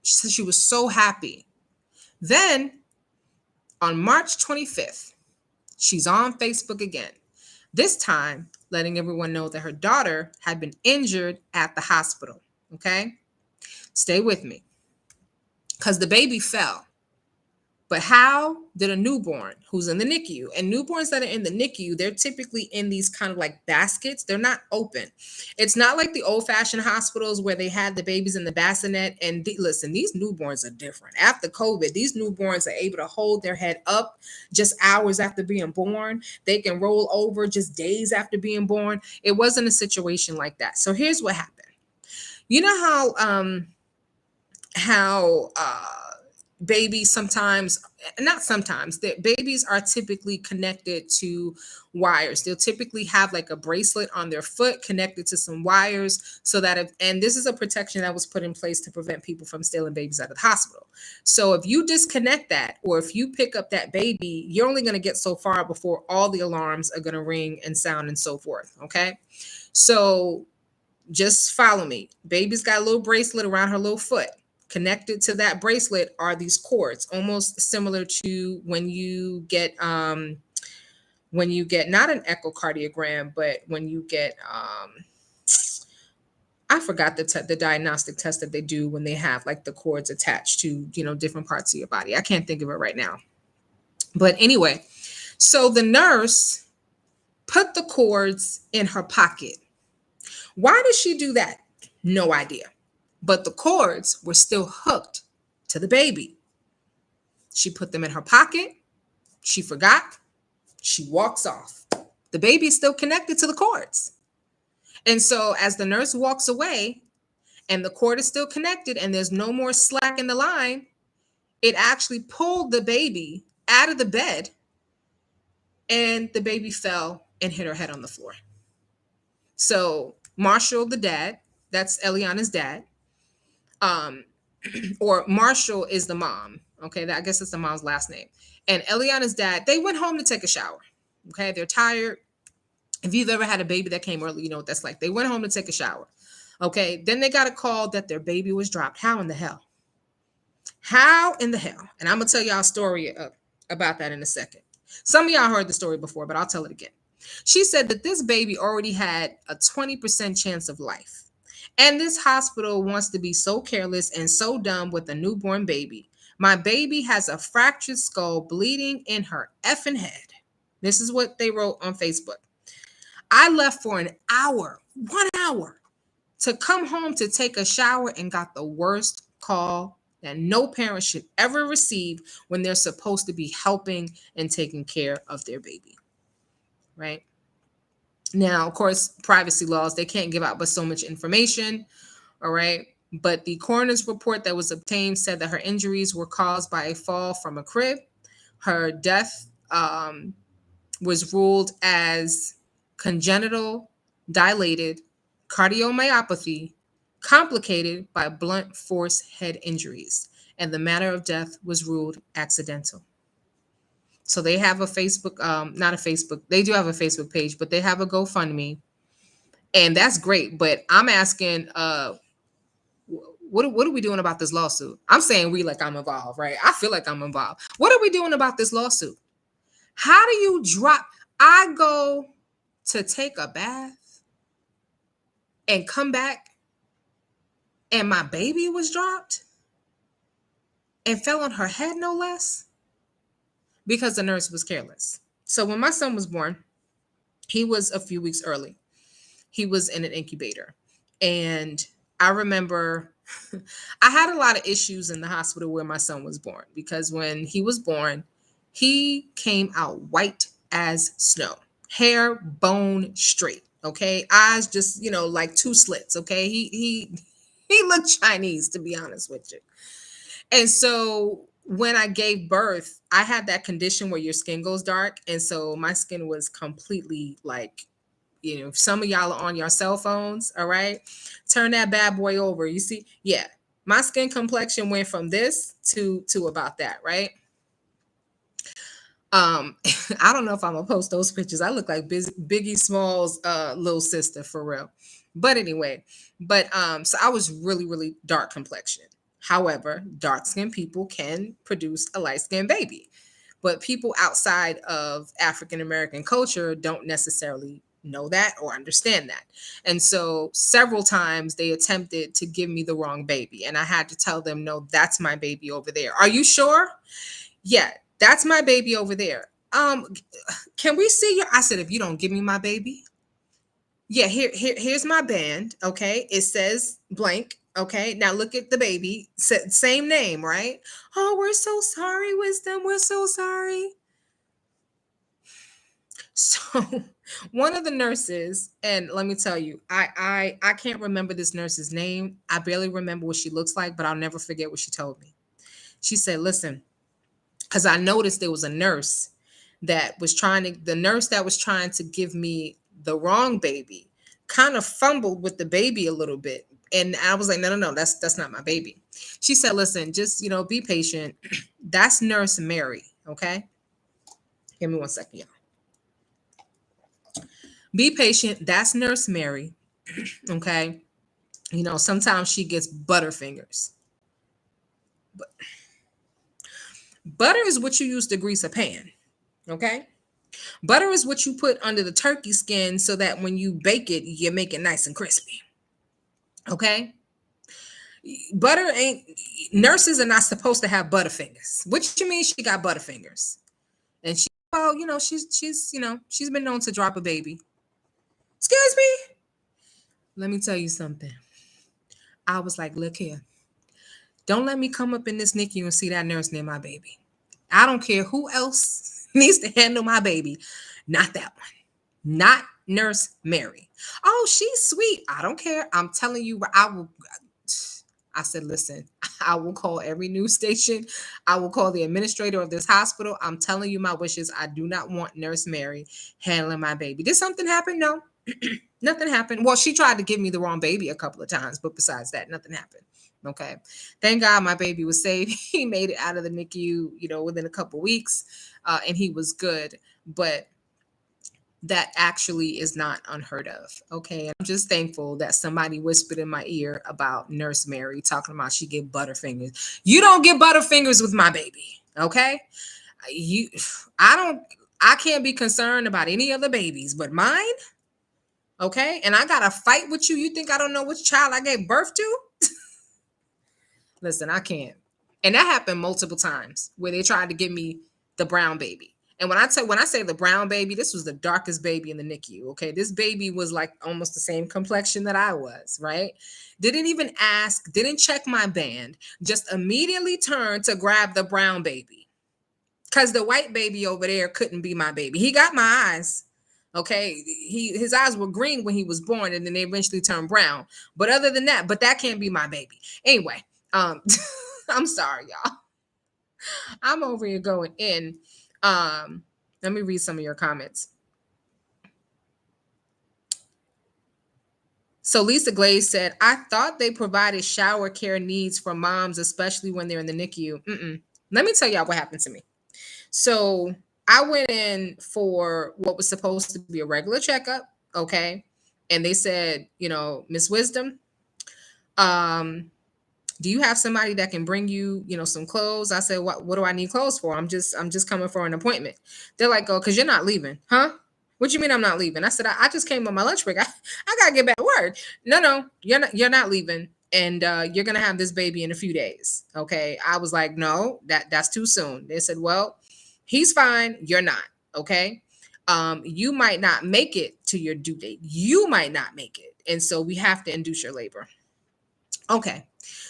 She said she was so happy. Then on March 25th, she's on Facebook again, this time letting everyone know that her daughter had been injured at the hospital. Okay? Stay with me. Because the baby fell. But how did a newborn who's in the NICU, and newborns that are in the NICU, they're typically in these kind of like baskets. They're not open. It's not like the old-fashioned hospitals where they had the babies in the bassinet. And listen, these newborns are different. After COVID, these newborns are able to hold their head up just hours after being born. They can roll over just days after being born. It wasn't a situation like that. So here's what happened. You know how babies sometimes, not sometimes, that babies are typically connected to wires. They'll typically have like a bracelet on their foot connected to some wires, so that if, and this is a protection that was put in place to prevent people from stealing babies out of the hospital. So if you disconnect that, or if you pick up that baby, you're only going to get so far before all the alarms are going to ring and sound and so forth. Okay. So just follow me. Baby's got a little bracelet around her little foot. Connected to that bracelet are these cords, almost similar to when you get not an echocardiogram, but when you get I forgot the diagnostic test that they do when they have like the cords attached to, different parts of your body. I can't think of it right now. But anyway, so the nurse put the cords in her pocket. Why did she do that? No idea. But the cords were still hooked to the baby. She put them in her pocket. She forgot. She walks off. The baby is still connected to the cords. And so as the nurse walks away and the cord is still connected and there's no more slack in the line, it actually pulled the baby out of the bed, and the baby fell and hit her head on the floor. So Marshall, the dad, that's Eliana's dad, or Marshall is the mom. Okay, I guess that's the mom's last name. And Eliana's dad, they went home to take a shower. Okay, they're tired. If you've ever had a baby that came early, you know what that's like. They went home to take a shower. Okay, then they got a call that their baby was dropped. How in the hell? How in the hell? And I'm going to tell y'all a story about that in a second. Some of y'all heard the story before, but I'll tell it again. She said that this baby already had a 20% chance of life. And this hospital wants to be so careless and so dumb with a newborn baby. My baby has a fractured skull, bleeding in her effing head. This is what they wrote on Facebook. I left for an hour, 1 hour, to come home to take a shower and got the worst call that no parent should ever receive when they're supposed to be helping and taking care of their baby. Right? Now, of course, privacy laws, they can't give out but so much information. All right. But the coroner's report that was obtained said that her injuries were caused by a fall from a crib. Her death was ruled as congenital dilated cardiomyopathy complicated by blunt force head injuries. And the manner of death was ruled accidental. So they have a Facebook, not a Facebook, they do have a Facebook page, but they have a GoFundMe. And that's great. But I'm asking, what are we doing about this lawsuit? I'm saying we like I'm involved, right? I feel like I'm involved. What are we doing about this lawsuit? How do you drop? I go to take a bath and come back and my baby was dropped and fell on her head, no less. because the nurse was careless. So when my son was born, he was a few weeks early. He was in an incubator. And I remember I had a lot of issues in the hospital where my son was born, because when he was born, he came out white as snow, hair bone straight. Okay. Eyes just, like two slits. Okay. He looked Chinese, to be honest with you. And so when I gave birth, I had that condition where your skin goes dark. And so my skin was completely like, if some of y'all are on your cell phones, all right, turn that bad boy over. You see, yeah, my skin complexion went from this to about that, right? I don't know if I'm gonna post those pictures. I look like Biggie Smalls' little sister for real. But anyway, so I was really, really dark complexion. However, dark skinned people can produce a light skinned baby. But people outside of African American culture don't necessarily know that or understand that. And so several times they attempted to give me the wrong baby. And I had to tell them, no, that's my baby over there. Are you sure? Yeah, that's my baby over there. Can we see your? I said, if you don't give me my baby, yeah, here's my band. Okay, it says blank. Okay, now look at the baby. Same name, right? Oh, we're so sorry, Wisdom. We're so sorry. So one of the nurses, and let me tell you, I can't remember this nurse's name. I barely remember what she looks like, but I'll never forget what she told me. She said, listen, because I noticed there was a nurse the nurse that was trying to give me the wrong baby kind of fumbled with the baby a little bit. And I was like, no, that's not my baby. She said, listen, just, be patient. That's Nurse Mary. Okay. Give me 1 second, y'all. Be patient. That's Nurse Mary. Okay. Sometimes she gets butterfingers. But butter is what you use to grease a pan. Okay. Butter is what you put under the turkey skin so that when you bake it, you make it nice and crispy. Okay. Nurses are not supposed to have butterfingers. What you mean she got butterfingers? And she's been known to drop a baby. Excuse me. Let me tell you something. I was like, look here. Don't let me come up in this NICU and see that nurse near my baby. I don't care who else needs to handle my baby. Not that one. Not Nurse Mary. Oh, she's sweet. I don't care. I'm telling you, I said, listen, I will call every news station. I will call the administrator of this hospital. I'm telling you my wishes. I do not want Nurse Mary handling my baby. Did something happen? No, nothing happened. Well, she tried to give me the wrong baby a couple of times, but besides that, nothing happened. Okay. Thank God my baby was safe. He made it out of the NICU, within a couple of weeks, and he was good. But that actually is not unheard of. Okay. I'm just thankful that somebody whispered in my ear about Nurse Mary talking about she get butterfingers. You don't get butterfingers with my baby. Okay. I can't be concerned about any other babies but mine. Okay. And I got to fight with you. You think I don't know which child I gave birth to? Listen, I can't. And that happened multiple times where they tried to give me the brown baby. And when I say the brown baby, this was the darkest baby in the NICU. Okay. This baby was like almost the same complexion that I was, right? Didn't even ask, didn't check my band, just immediately turned to grab the brown baby. Because the white baby over there couldn't be my baby. He got my eyes. Okay. His eyes were green when he was born, and then they eventually turned brown. But other than that, that can't be my baby. Anyway, I'm sorry, y'all. I'm over here going in. Let me read some of your comments. So Lisa Glaze said, I thought they provided shower care needs for moms, especially when they're in the NICU. Let me tell y'all what happened to me. So I went in for what was supposed to be a regular checkup. Okay. And they said, Miss Wisdom, do you have somebody that can bring you, some clothes? I said, what do I need clothes for? I'm just coming for an appointment. They're like, oh, because you're not leaving. Huh? What you mean I'm not leaving? I said, I just came on my lunch break. I gotta get back to work. No, you're not leaving. And you're gonna have this baby in a few days. Okay. I was like, no, that's too soon. They said, well, He's fine. You're not. Okay. You might not make it to your due date. You might not make it. And so we have to induce your labor. Okay.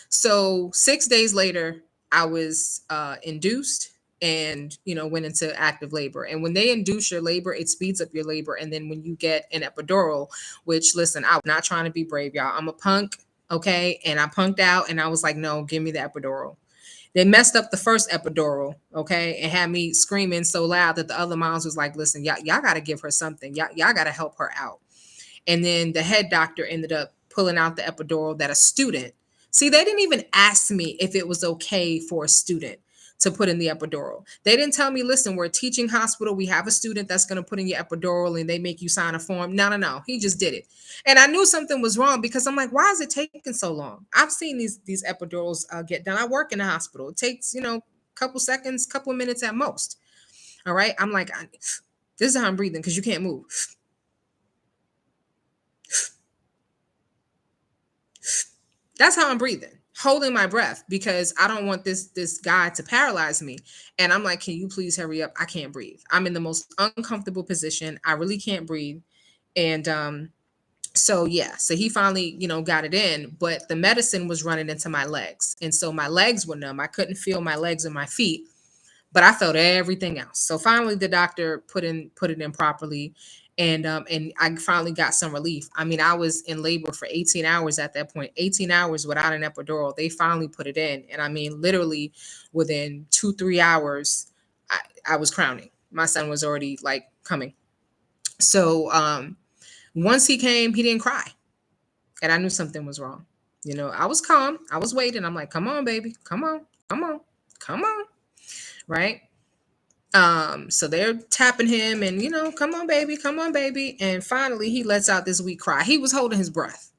So 6 days later, I was induced and, went into active labor. And when they induce your labor, it speeds up your labor. And then when you get an epidural, which, listen, I'm not trying to be brave, y'all. I'm a punk. Okay. And I punked out and I was like, no, give me the epidural. They messed up the first epidural, okay, and had me screaming so loud that the other moms was like, listen, y'all got to give her something. Y'all got to help her out. And then the head doctor ended up pulling out the epidural that a student, see, they didn't even ask me if it was okay for a student to put in the epidural. They didn't tell me, listen, we're a teaching hospital. We have a student that's going to put in your epidural and they make you sign a form. No, no, no. He just did it. And I knew something was wrong because I'm like, why is it taking so long? I've seen these epidurals get done. I work in a hospital. It takes, couple seconds, couple of minutes at most. All right. I'm like, this is how I'm breathing because you can't move. That's how I'm breathing, holding my breath because I don't want this guy to paralyze me. And I'm like, can you please hurry up? I can't breathe. I'm in the most uncomfortable position. I really can't breathe. And so yeah, so he finally, got it in, but the medicine was running into my legs. And so my legs were numb. I couldn't feel my legs and my feet, but I felt everything else. So finally the doctor put it in properly. And I finally got some relief. I mean, I was in labor for 18 hours at that point, 18 hours without an epidural. They finally put it in. And I mean, literally within 2-3 hours, I was crowning. My son was already like coming. So once he came, he didn't cry. And I knew something was wrong. I was calm. I was waiting. I'm like, come on, baby. Come on. Come on. Come on. Right. So they're tapping him and, come on, baby. Come on, baby. And finally he lets out this weak cry. He was holding his breath.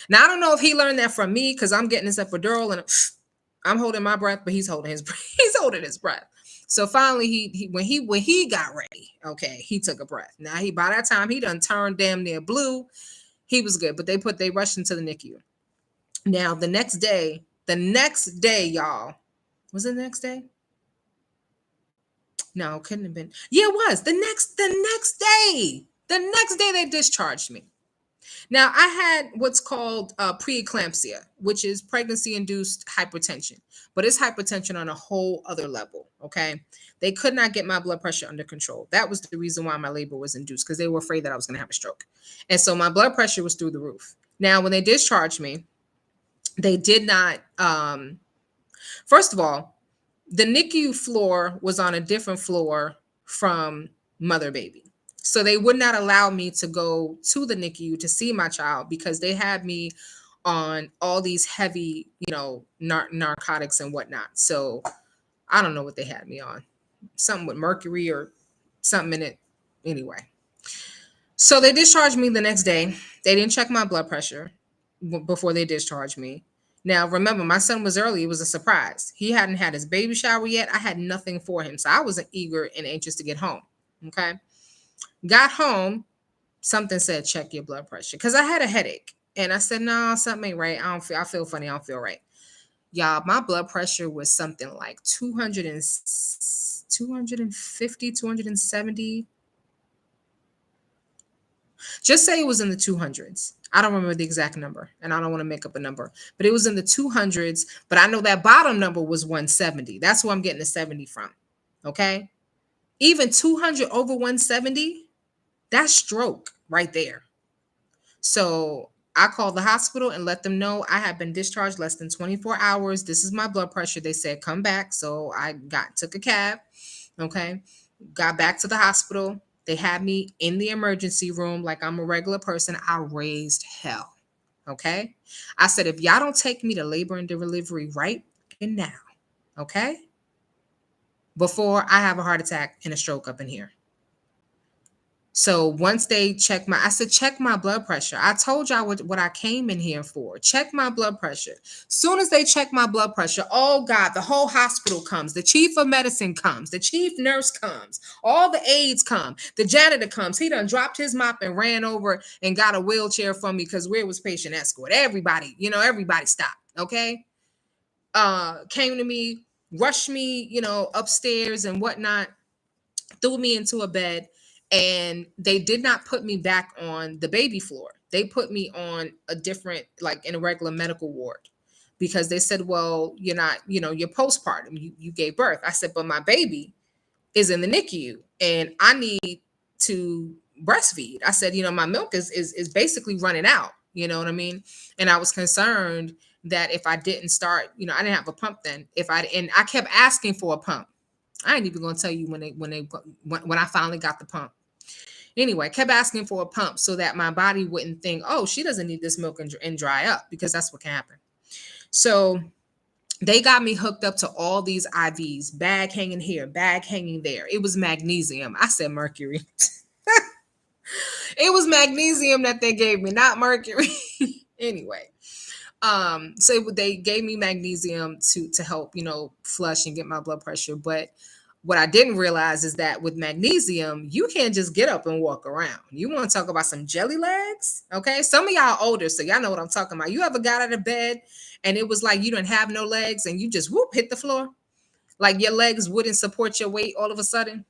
Now, I don't know if he learned that from me because I'm getting this epidural and I'm holding my breath, but he's holding he's holding his breath. So finally when he got ready, okay, he took a breath. Now by that time he done turned damn near blue. He was good, but they rushed into the NICU. Now the next day, y'all, was it the next day? No, couldn't have been. Yeah, it was the next day. The next day they discharged me. Now I had what's called preeclampsia, which is pregnancy-induced hypertension, but it's hypertension on a whole other level. Okay, they could not get my blood pressure under control. That was the reason why my labor was induced because they were afraid that I was going to have a stroke, and so my blood pressure was through the roof. Now, when they discharged me, they did not. First of all, the NICU floor was on a different floor from mother baby. So they would not allow me to go to the NICU to see my child because they had me on all these heavy, narcotics and whatnot. So I don't know what they had me on. Something with mercury or something in it. Anyway. So they discharged me the next day. They didn't check my blood pressure before they discharged me. Now, remember, my son was early. It was a surprise. He hadn't had his baby shower yet. I had nothing for him. So I was eager and anxious to get home. Okay. Got home. Something said, check your blood pressure. Because I had a headache. And I said, no, something ain't right. I feel funny. I don't feel right. Y'all, my blood pressure was something like 250, 270. Just say it was in the 200s. I don't remember the exact number, and I don't want to make up a number, but it was in the 200s. But I know that bottom number was 170. That's where I'm getting the 70 from. Okay. Even 200 over 170, that's stroke right there. So I called the hospital and let them know I had been discharged less than 24 hours. This is my blood pressure. They said, come back. So I took a cab. Okay. Got back to the hospital. They had me in the emergency room like I'm a regular person. I raised hell. Okay. I said, if y'all don't take me to labor and delivery right now, okay, before I have a heart attack and a stroke up in here. So once they check I said, check my blood pressure. I told y'all what I came in here for. Check my blood pressure. Soon as they check my blood pressure, oh God, the whole hospital comes. The chief of medicine comes. The chief nurse comes. All the aides come. The janitor comes. He done dropped his mop and ran over and got a wheelchair from me because where was patient escort? Everybody, everybody stopped. Okay. Came to me, rushed me, upstairs and whatnot. threw me into a bed, and they did not put me back on the baby floor. They put me on a different, like in a regular medical ward, because they said, well, you're not, you're postpartum, you gave birth. I said, but my baby is in the NICU and I need to breastfeed. I said, my milk is basically running out. You know what I mean? And I was concerned that if I didn't start, I didn't have a pump then. And I kept asking for a pump. I ain't even gonna tell you when I finally got the pump. Anyway, I kept asking for a pump so that my body wouldn't think, oh, she doesn't need this milk and dry up, because that's what can happen. So they got me hooked up to all these IVs, bag hanging here, bag hanging there. It was magnesium. I said mercury. It was magnesium that they gave me, not mercury. Anyway, so they gave me magnesium to help, flush and get my blood pressure. But what I didn't realize is that with magnesium, you can't just get up and walk around. You want to talk about some jelly legs? Okay. Some of y'all older, so y'all know what I'm talking about. You ever got out of bed and it was like you didn't have no legs and you just hit the floor? Like your legs wouldn't support your weight all of a sudden.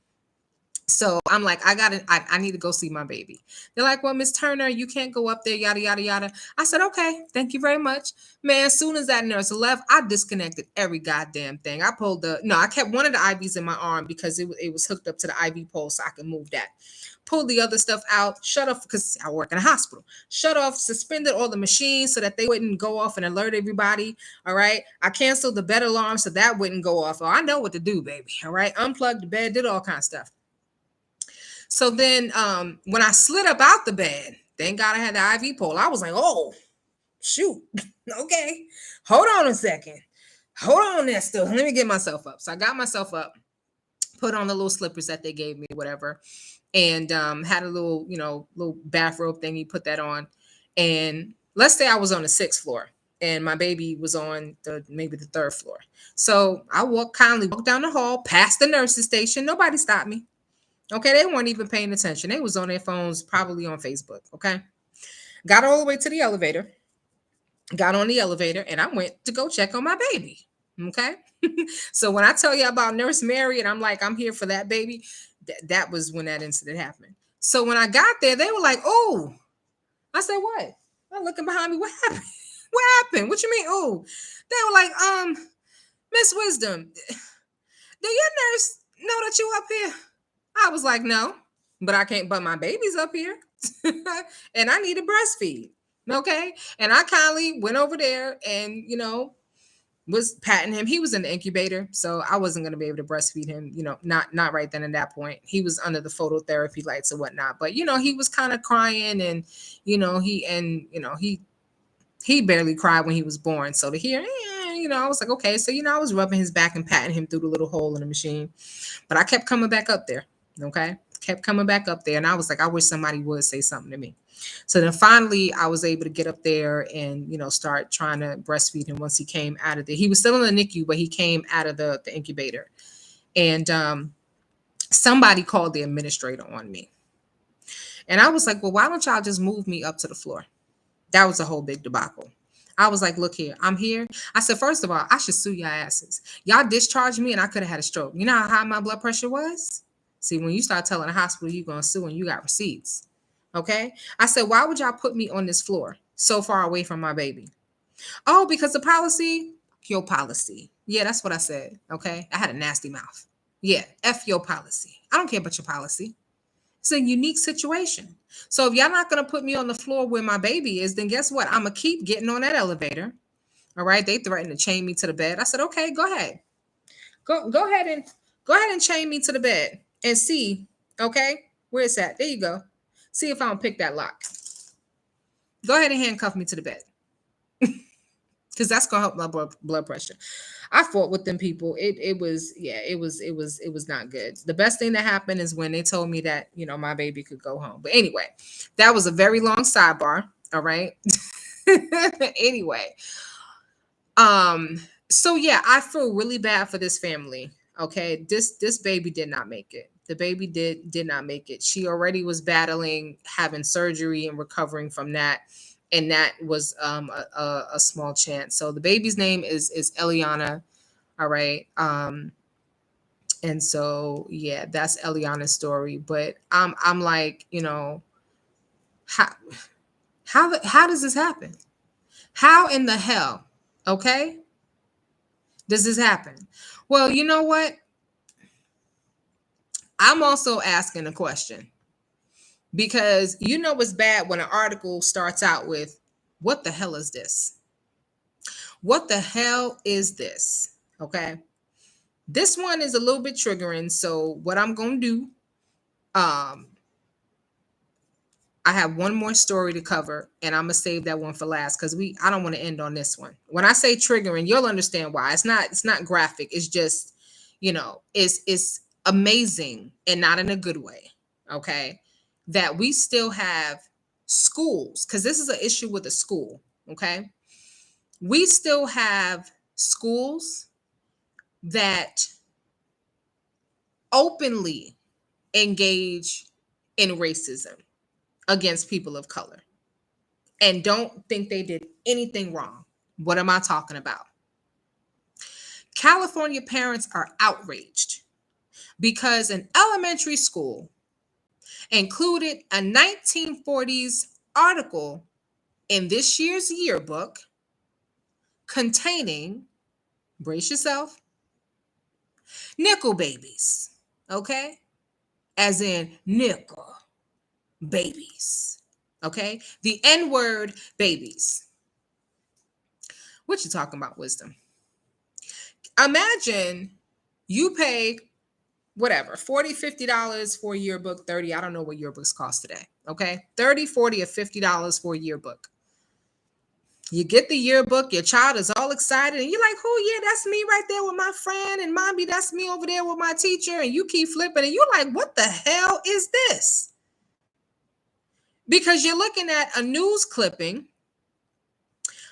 So I'm like, I need to go see my baby. They're like, well, Miss Turner, you can't go up there, yada, yada, yada. I said, okay, thank you very much. Man, as soon as that nurse left, I disconnected every goddamn thing. I kept one of the IVs in my arm because it was hooked up to the IV pole so I could move that. Pulled the other stuff out, shut off, because I work in a hospital. Shut off, suspended all the machines so that they wouldn't go off and alert everybody. All right. I canceled the bed alarm so that wouldn't go off. Oh, I know what to do, baby. All right. Unplugged the bed, did all kinds of stuff. So then when I slid up out the bed, thank God I had the IV pole. I was like, oh, shoot. Okay. Hold on a second. Hold on there still. Let me get myself up. So I got myself up, put on the little slippers that they gave me, whatever, and had a little, little bathrobe thingy, put that on. And let's say I was on the 6th floor and my baby was on maybe the 3rd floor. So I kindly walked down the hall, past the nurse's station. Nobody stopped me. Okay, they weren't even paying attention. They was on their phones, probably on Facebook. Okay, got all the way to the elevator, got on the elevator, and I went to go check on my baby. Okay, so when I tell you about Nurse Mary, and I'm like, I'm here for that baby, that was when that incident happened. So when I got there, they were like, oh, I said, what? I'm looking behind me. What happened? What happened? What you mean? Oh, they were like, Miss Wisdom, do your nurse know that you up here? I was like, no, but I can't, but my baby's up here and I need to breastfeed. Okay. And I kindly went over there and, was patting him. He was in the incubator, so I wasn't going to be able to breastfeed him, not right then at that point. He was under the phototherapy lights and whatnot, but, he was kind of crying and, he barely cried when he was born. So to hear, I was like, okay. So, I was rubbing his back and patting him through the little hole in the machine, but I kept coming back up there. Okay. Kept coming back up there. And I was like, I wish somebody would say something to me. So then finally I was able to get up there and, start trying to breastfeed him once he came out of he was still in the NICU, but he came out of the incubator. And somebody called the administrator on me. And I was like, well, why don't y'all just move me up to the floor? That was a whole big debacle. I was like, look here, I'm here. I said, first of all, I should sue your asses. Y'all discharged me and I could have had a stroke. You know how high my blood pressure was? See, when you start telling the hospital you're going to sue and you got receipts. Okay. I said, why would y'all put me on this floor so far away from my baby? Oh, because the policy, your policy. Yeah, that's what I said. Okay. I had a nasty mouth. Yeah. F your policy. I don't care about your policy. It's a unique situation. So if y'all not going to put me on the floor where my baby is, then guess what? I'm going to keep getting on that elevator. All right. They threatened to chain me to the bed. I said, okay, go ahead. Go ahead and chain me to the bed and see. Okay. Where it's at. There you go. See if I don't pick that lock. Go ahead and handcuff me to the bed. Because that's gonna help my blood pressure. I fought with them people. It was not good. The best thing that happened is when they told me that, my baby could go home. But anyway, that was a very long sidebar. All right. Anyway. So yeah, I feel really bad for this family. Okay. This baby did not make it. The baby did not make it. She already was battling, having surgery and recovering from that. And that was a small chance. So the baby's name is Eliana. All right. And so, yeah, that's Eliana's story. But I'm like, how how does this happen? How in the hell, okay, does this happen? Well, you know what? I'm also asking a question because it's bad when an article starts out with, "What the hell is this? What the hell is this?" Okay. This one is a little bit triggering. So what I'm gonna do, um, I have one more story to cover, and I'm gonna save that one for last because I don't want to end on this one. When I say triggering, you'll understand why. It's not graphic. It's just, it's amazing and not in a good way. Okay, that we still have schools, because this is an issue with a school. Okay, we still have schools that openly engage in racism against people of color and don't think they did anything wrong. What am I talking about? California parents are outraged because an elementary school included a 1940s article in this year's yearbook containing, brace yourself, nickel babies. Okay? As in nickel babies. Okay? The N word babies. What you talking about, wisdom? Imagine you pay whatever, $40, $50 for a yearbook, 30. I don't know what yearbooks cost today. Okay. 30, 40, or $50 for a yearbook. You get the yearbook, your child is all excited, and you're like, "Oh, yeah, that's me right there with my friend, and mommy, that's me over there with my teacher." And you keep flipping, and you're like, "What the hell is this?" Because you're looking at a news clipping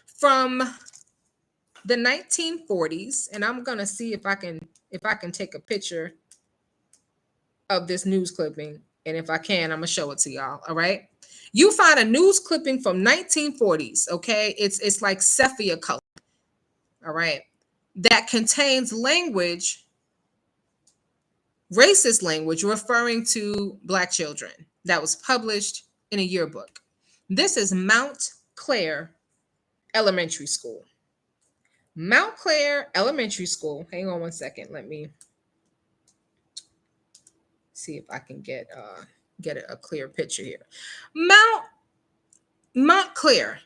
from the 1940s, and I'm gonna see if I can take a picture of this news clipping, and if I can, I'm gonna show it to y'all. All right, you find a news clipping from 1940s. Okay, it's like sepia color. All right, that contains language, racist language, referring to Black children, that was published in a yearbook. This is Mount Clair Elementary School. Mount Clair Elementary School. Hang on one second. Let me see if I can get a clear picture here. Montclair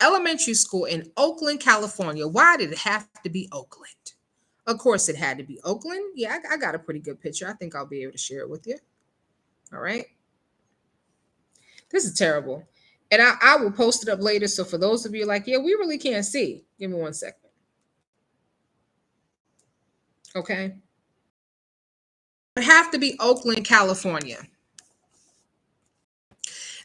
Elementary School in Oakland, California. Why did it have to be Oakland? Of course, it had to be Oakland. Yeah, I got a pretty good picture. I think I'll be able to share it with you. All right. This is terrible. And I will post it up later. So for those of you like, "Yeah, we really can't see," give me one second. Okay. It have to be Oakland, California.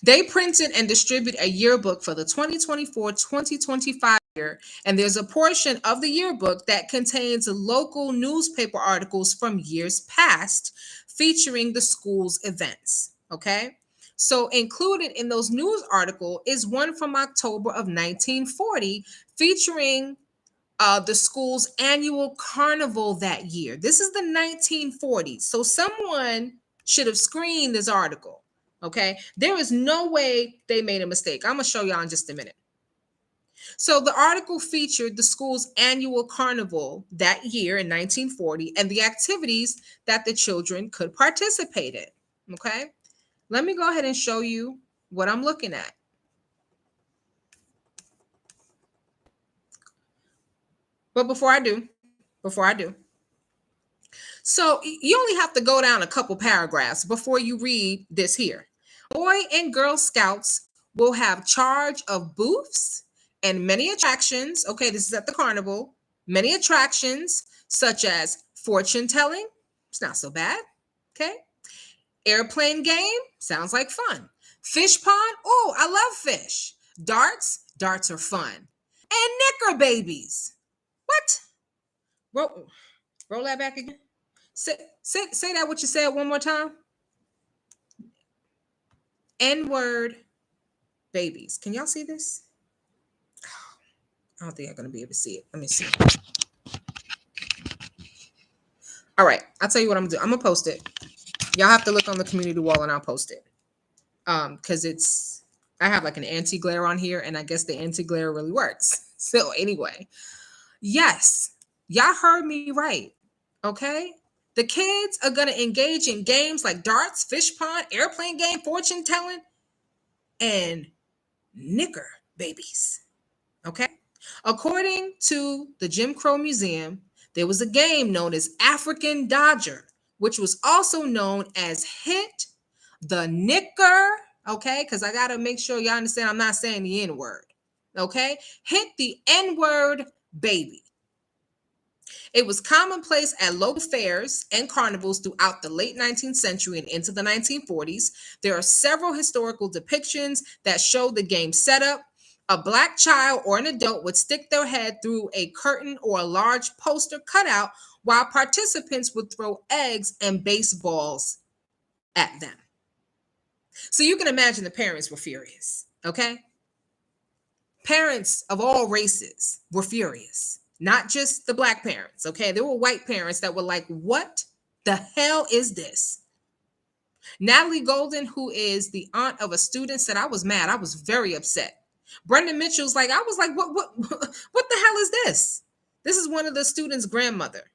They printed and distribute a yearbook for the 2024-2025 year, and there's a portion of the yearbook that contains local newspaper articles from years past featuring the school's events. Okay? So included in those news article is one from October of 1940 featuring the school's annual carnival that year. This is the 1940s. So someone should have screened this article. Okay. There is no way they made a mistake. I'm going to show y'all in just a minute. So the article featured the school's annual carnival that year in 1940 and the activities that the children could participate in. Okay. Let me go ahead and show you what I'm looking at. But before I do, so you only have to go down a couple paragraphs before you read this here. Boy and Girl Scouts will have charge of booths and many attractions. Okay, this is at the carnival. Many attractions such as fortune telling. It's not so bad. Okay. Airplane game. Sounds like fun. Fish pond. Oh, I love fish. Darts. Darts are fun. And knicker babies. What? Roll that back again. Say that what you said one more time. N-word babies. Can y'all see this? I don't think I'm going to be able to see it. Let me see. All right, I'll tell you what I'm gonna do. I'm gonna post it. Y'all have to look on the community wall and I'll post it. Because I have like an anti-glare on here, and I guess the anti-glare really works. So anyway, yes, y'all heard me right. Okay. The kids are gonna engage in games like darts, fish pond, airplane game, fortune telling, and knicker babies. Okay. According to the Jim Crow Museum, there was a game known as African Dodger, which was also known as Hit the Knicker. Okay. Because I got to make sure y'all understand I'm not saying the N word. Okay. Hit the N word baby. It was commonplace at local fairs and carnivals throughout the late 19th century and into the 1940s. There are several historical depictions that show the game setup. A black child or an adult would stick their head through a curtain or a large poster cutout while participants would throw eggs and baseballs at them. So you can imagine the parents were furious, okay? Parents of all races were furious, not just the black parents, okay? There were white parents that were like, what the hell is this? Natalie Golden, who is the aunt of a student, said, I was mad. I was very upset. Brenda Mitchell's like, I was like, what the hell is this? This is one of the students' grandmother.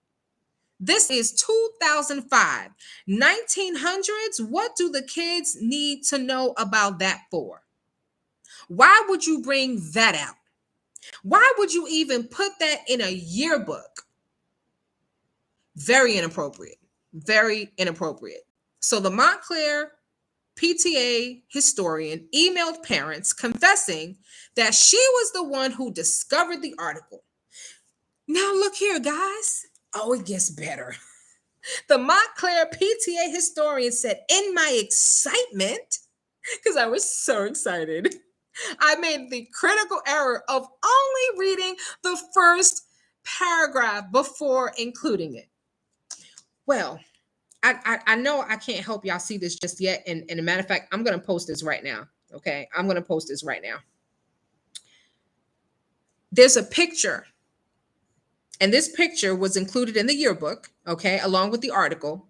This is 2005, 1900s. What do the kids need to know about that for? Why would you bring that out? Why would you even put that in a yearbook? Very inappropriate. Very inappropriate. So the Montclair PTA historian emailed parents confessing that she was the one who discovered the article. Now look here, guys. Oh, it gets better. The Montclair PTA historian said, in my excitement, because I was so excited, I made the critical error of only reading the first paragraph before including it. Well, I know I can't help y'all see this just yet. And a matter of fact, I'm going to post this right now. Okay. I'm going to post this right now. There's a picture. And this picture was included in the yearbook. Okay. Along with the article.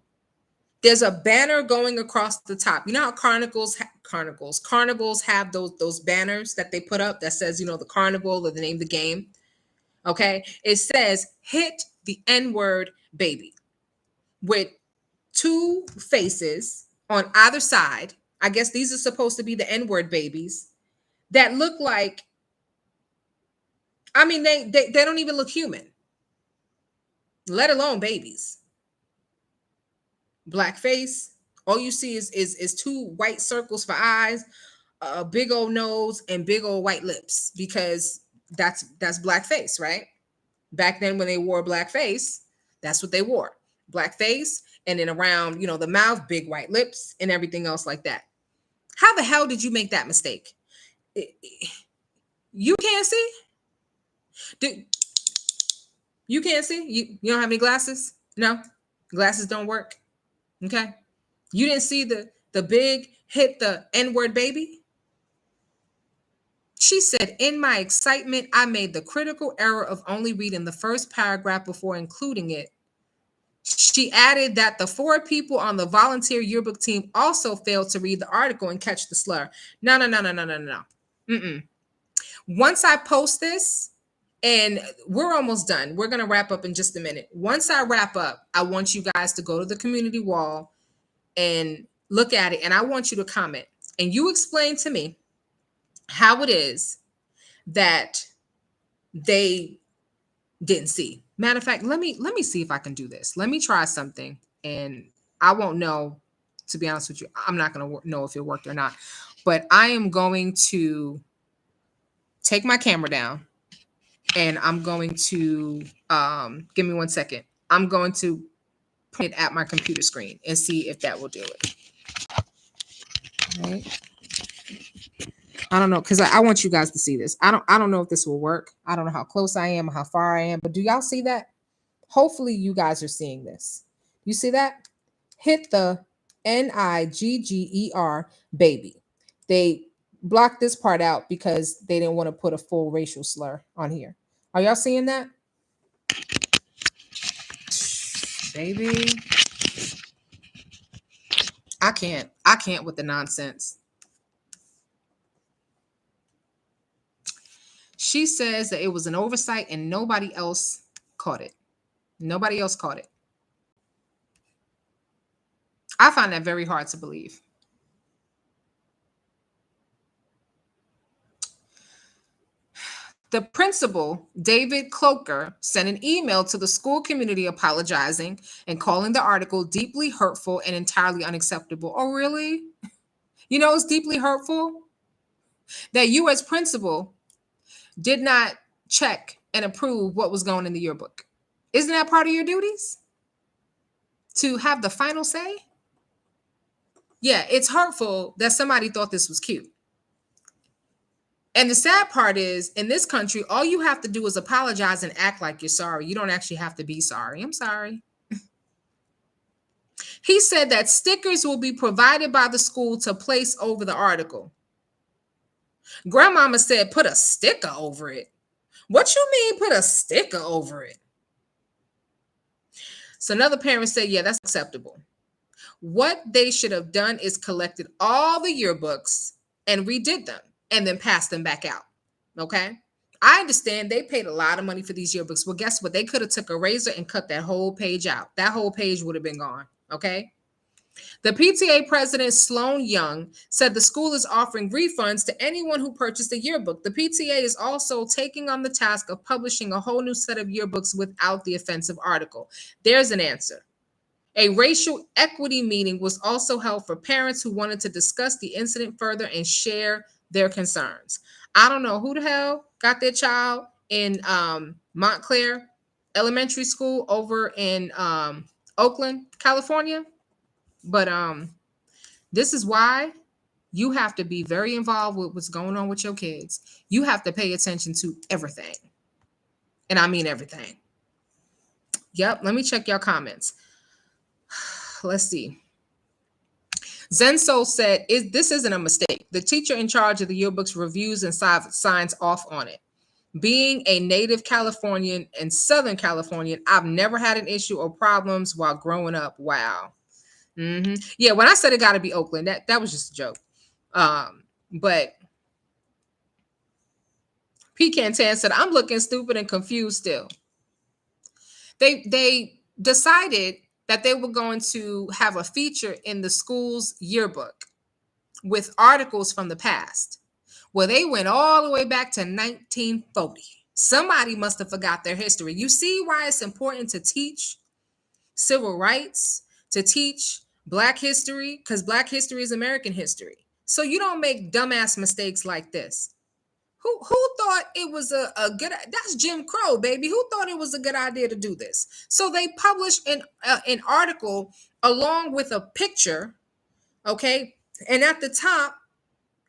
There's a banner going across the top. You know how carnivals have those banners that they put up that says, you know, the carnival or the name of the game. Okay. It says, hit the N-word baby, with two faces on either side. I guess these are supposed to be the N-word babies that look like, I mean, they don't even look human, let alone babies. Black face. All you see is two white circles for eyes, a big old nose, and big old white lips, because that's black face, right? Back then when they wore black face, that's what they wore. Black face, and then around, you know, the mouth, big white lips, and everything else like that. How the hell did you make that mistake? You can't see? You can't see? You don't have any glasses? No? Glasses don't work? Okay. You didn't see the big hit the N-word baby? She said, in my excitement, I made the critical error of only reading the first paragraph before including it. She added that the 4 people on the volunteer yearbook team also failed to read the article and catch the slur. No. Mm-mm. Once I post this, and we're almost done. We're going to wrap up in just a minute. Once I wrap up, I want you guys to go to the community wall and look at it. And I want you to comment. And you explain to me how it is that they didn't see. Matter of fact, let me see if I can do this. Let me try something, and I won't know, to be honest with you. I'm not going to know if it worked or not, but I am going to take my camera down, and I'm going to give me 1 second. I'm going to point it at my computer screen and see if that will do it. All right. I don't know, because I want you guys to see this. I don't know if this will work. I don't know how close I am or how far I am, but do y'all see that? Hopefully you guys are seeing this. You see that? Hit the NIGGER baby. They blocked this part out because they didn't want to put a full racial slur on here. Are y'all seeing that? Baby, I can't with the nonsense. She says that it was an oversight and nobody else caught it. Nobody else caught it. I find that very hard to believe. The principal, David Cloker, sent an email to the school community apologizing and calling the article deeply hurtful and entirely unacceptable. Oh, really? You know, it's deeply hurtful that you, as principal, did not check and approve what was going in the yearbook. Isn't that part of your duties? To have the final say? Yeah, it's hurtful that somebody thought this was cute. And the sad part is, in this country, all you have to do is apologize and act like you're sorry. You don't actually have to be sorry. I'm sorry. He said that stickers will be provided by the school to place over the article. Grandmama said, put a sticker over it. What you mean, put a sticker over it? So another parent said, yeah, that's acceptable. What they should have done is collected all the yearbooks and redid them and then passed them back out. Okay. I understand they paid a lot of money for these yearbooks. Well, guess what? They could have took a razor and cut that whole page out. That whole page would have been gone. Okay. The PTA president, Sloan Young, said the school is offering refunds to anyone who purchased a yearbook. The PTA is also taking on the task of publishing a whole new set of yearbooks without the offensive article. There's an answer. A racial equity meeting was also held for parents who wanted to discuss the incident further and share their concerns. I don't know who the hell got their child in Montclair Elementary School over in Oakland, California. But this is why you have to be very involved with what's going on with your kids. You have to pay attention to everything. And I mean everything. Yep, let me check your comments. Let's see. Zenso said, this isn't a mistake. The teacher in charge of the yearbooks reviews and signs off on it. Being a native Californian and Southern Californian, I've never had an issue or problems while growing up. Wow. Mm-hmm. Yeah, when I said it got to be Oakland, that was just a joke. But Pecan Tan said, I'm looking stupid and confused still. They decided that they were going to have a feature in the school's yearbook with articles from the past. Well, they went all the way back to 1940. Somebody must have forgot their history. You see why it's important to teach civil rights, to teach Black history, because Black history is American history. So you don't make dumbass mistakes like this. Who thought it was a good, that's Jim Crow, baby. Who thought it was a good idea to do this? So they published an article along with a picture, okay? And at the top,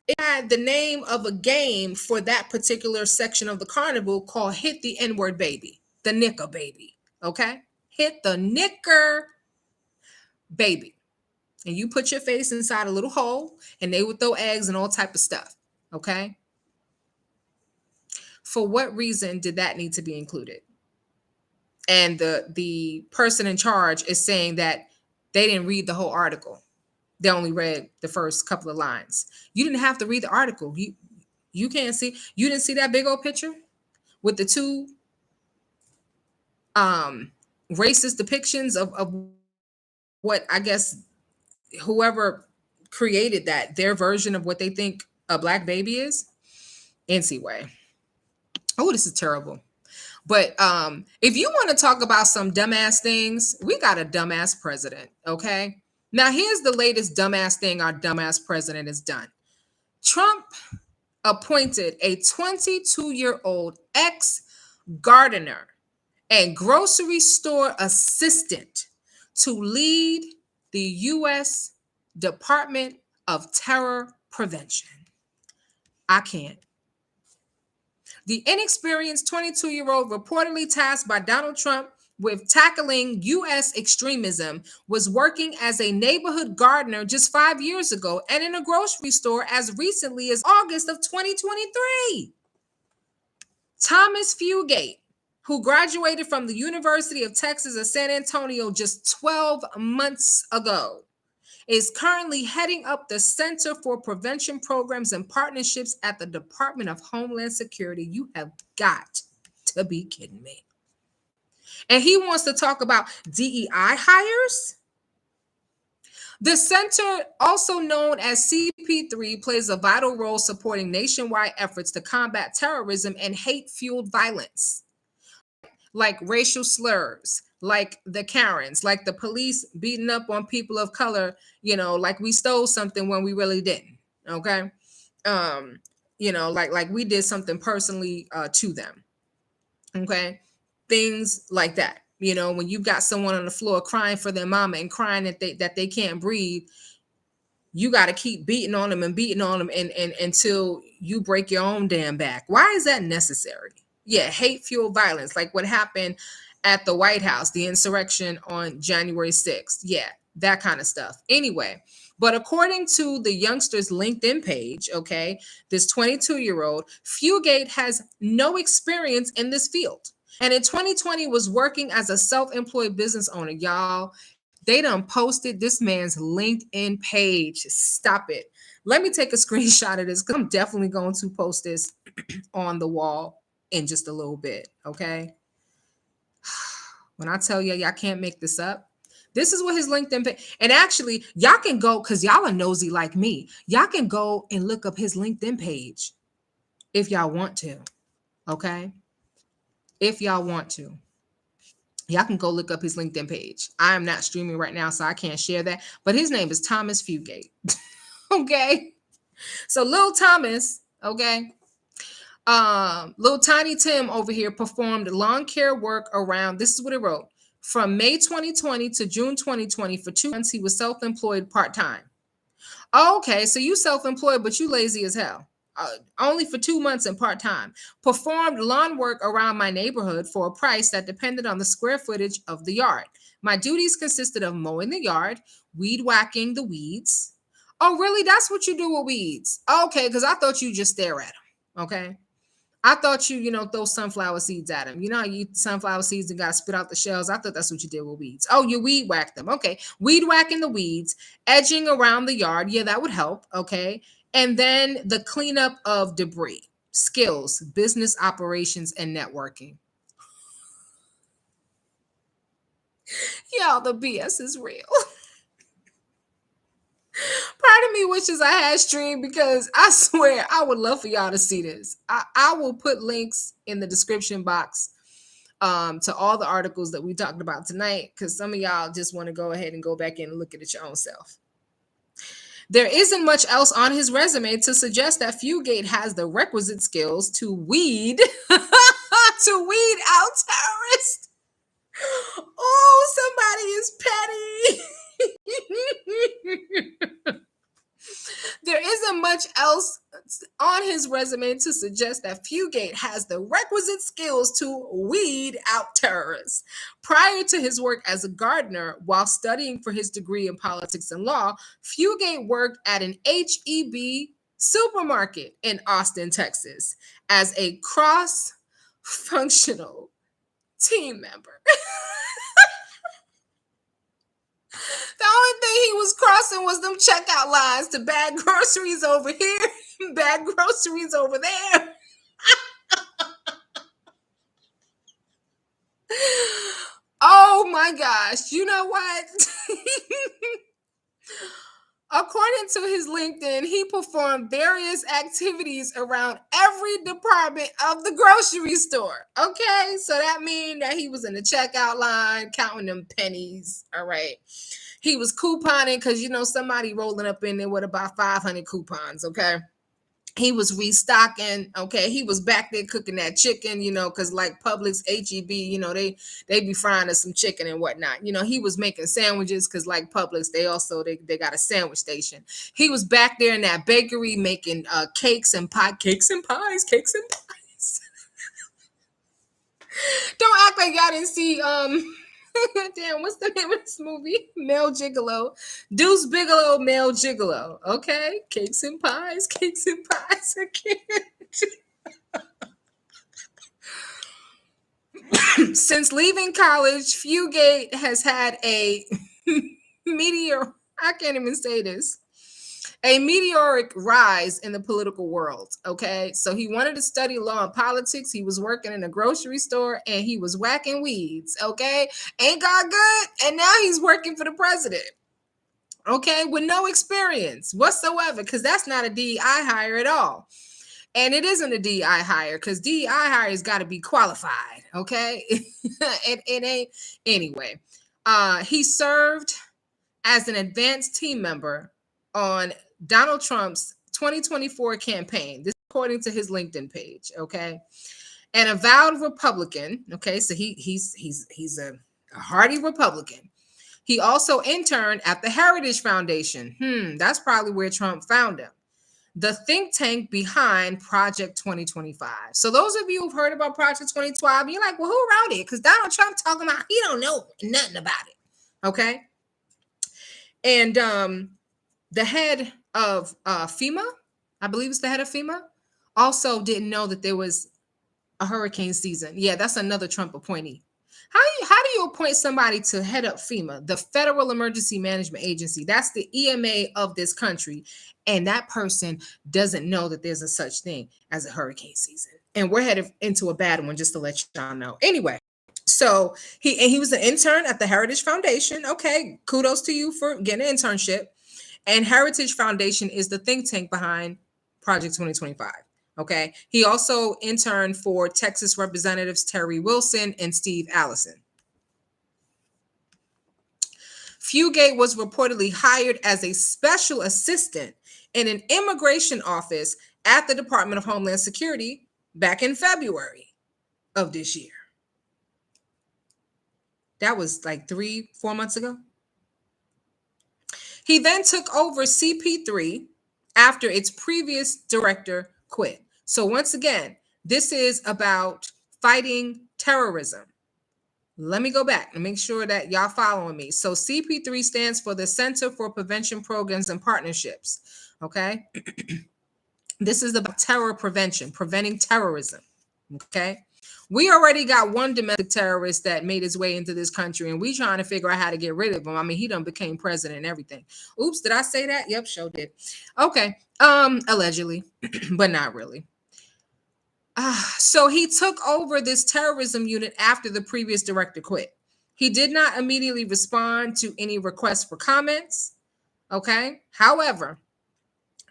it had the name of a game for that particular section of the carnival called Hit the N-Word Baby, the Knicker Baby, okay? Hit the Knicker Baby. And you put your face inside a little hole and they would throw eggs and all type of stuff, okay? For what reason did that need to be included? And the person in charge is saying that they didn't read the whole article. They only read the first couple of lines. You didn't have to read the article. You can't see. You didn't see that big old picture with the two racist depictions of what I guess whoever created that, their version of what they think a Black baby is. Anyway. Oh, this is terrible. But if you want to talk about some dumbass things, we got a dumbass president, okay? Now, here's the latest dumbass thing our dumbass president has done. Trump appointed a 22-year-old ex-gardener and grocery store assistant to lead the U.S. Department of Terror Prevention. I can't. The inexperienced 22-year-old reportedly tasked by Donald Trump with tackling U.S. extremism was working as a neighborhood gardener just 5 years ago and in a grocery store as recently as August of 2023. Thomas Fugate, who graduated from the University of Texas at San Antonio just 12 months ago, is currently heading up the Center for Prevention Programs and Partnerships at the Department of Homeland Security. You have got to be kidding me. And he wants to talk about DEI hires? The center, also known as CP3, plays a vital role supporting nationwide efforts to combat terrorism and hate-fueled violence, like racial slurs, like the Karens, like the police beating up on people of color, like we stole something when we really didn't. Okay. Like we did something personally to them. Okay. Things like that. When you've got someone on the floor crying for their mama and crying that they can't breathe, you got to keep beating on them and until you break your own damn back. Why is that necessary? Yeah, hate fueled violence, like what happened at the White House, the insurrection on January 6th. Yeah, that kind of stuff. Anyway, but according to the youngster's LinkedIn page, okay, this 22-year-old, Fugate has no experience in this field. And in 2020 was working as a self-employed business owner. Y'all, they done posted this man's LinkedIn page. Stop it. Let me take a screenshot of this because I'm definitely going to post this on the wall in just a little bit, okay? When I tell you, y'all can't make this up. This is what his LinkedIn page, and actually, y'all can go, because y'all are nosy like me. Y'all can go and look up his LinkedIn page if y'all want to, okay? If y'all want to. Y'all can go look up his LinkedIn page. I am not streaming right now, so I can't share that. But his name is Thomas Fugate. Okay. So Lil Thomas, okay. Little Tiny Tim over here performed lawn care work around, this is what it wrote. From May 2020 to June 2020, for 2 months, he was self-employed part-time. Okay, so you self-employed, but you lazy as hell. Only for 2 months and part-time. Performed lawn work around my neighborhood for a price that depended on the square footage of the yard. My duties consisted of mowing the yard, weed whacking the weeds. Oh, really? That's what you do with weeds? Okay, because I thought you just stare at them. Okay. I thought you throw sunflower seeds at them. You eat sunflower seeds and got to spit out the shells. I thought that's what you did with weeds. Oh, you weed whack them. Okay. Weed whacking the weeds, edging around the yard. Yeah, that would help. Okay. And then the cleanup of debris, skills, business operations, and networking. Y'all, the BS is real. Part of me wishes I had streamed because I swear I would love for y'all to see this. I will put links in the description box to all the articles that we talked about tonight because some of y'all just want to go ahead and go back in and look at it your own self. There isn't much else on his resume to suggest that Fugate has the requisite skills to weed out terrorists. Oh, somebody is petty. There isn't much else on his resume to suggest that Fugate has the requisite skills to weed out terrorists. Prior to his work as a gardener, while studying for his degree in politics and law, Fugate worked at an HEB supermarket in Austin, Texas, as a cross-functional team member. The only thing he was crossing was them checkout lines to bag groceries over here, bag groceries over there. Oh my gosh. You know what? According to his LinkedIn, he performed various activities around every department of the grocery store. Okay, so that means that he was in the checkout line counting them pennies. All right. He was couponing because, somebody rolling up in there with about 500 coupons. Okay. He was restocking. Okay. He was back there cooking that chicken, because like Publix, HEB, they be frying us some chicken and whatnot. He was making sandwiches because like Publix, they got a sandwich station. He was back there in that bakery making cakes and pies. Don't act like y'all didn't see damn, what's the name of this movie? Male Gigolo. Deuce Bigelow, Male Gigolo. Okay. Cakes and pies again. Since leaving college, Fugate has had a meteor. I can't even say this. A meteoric rise in the political world. Okay. So he wanted to study law and politics. He was working in a grocery store and he was whacking weeds. Okay. Ain't God good? And now he's working for the president. Okay. With no experience whatsoever, because that's not a DEI hire at all. And it isn't a DEI hire because DEI hires got to be qualified. Okay. it ain't. Anyway, he served as an advanced team member on Donald Trump's 2024 campaign. This according to his LinkedIn page, okay? And avowed Republican, okay? So he's a hardy Republican. He also interned at the Heritage Foundation. That's probably where Trump found him. The think tank behind Project 2025. So those of you who've heard about Project 2025, you're like, well, who wrote it? Because Donald Trump talking about he don't know nothing about it. Okay. And the head of FEMA, I believe it's the head of FEMA, also didn't know that there was a hurricane season. Yeah, that's another Trump appointee. How do you appoint somebody to head up FEMA, the Federal Emergency Management Agency? That's the EMA of this country. And that person doesn't know that there's a such thing as a hurricane season. And we're headed into a bad one, just to let y'all know. Anyway, so he was an intern at the Heritage Foundation. Okay, kudos to you for getting an internship. And Heritage Foundation is the think tank behind Project 2025. Okay. He also interned for Texas Representatives Terry Wilson and Steve Allison. Fugate was reportedly hired as a special assistant in an immigration office at the Department of Homeland Security back in February of this year. That was like 3-4 months ago. He then took over CP3 after its previous director quit. So once again, this is about fighting terrorism. Let me go back and make sure that y'all following me. So CP3 stands for the Center for Prevention Programs and Partnerships. Okay. This is about terror prevention, preventing terrorism. Okay. We already got one domestic terrorist that made his way into this country, and we trying to figure out how to get rid of him. I mean, he done became president and everything. Oops, did I say that? Yep, sure did. Okay. Allegedly, but not really. So he took over this terrorism unit after the previous director quit. He did not immediately respond to any requests for comments. Okay. However,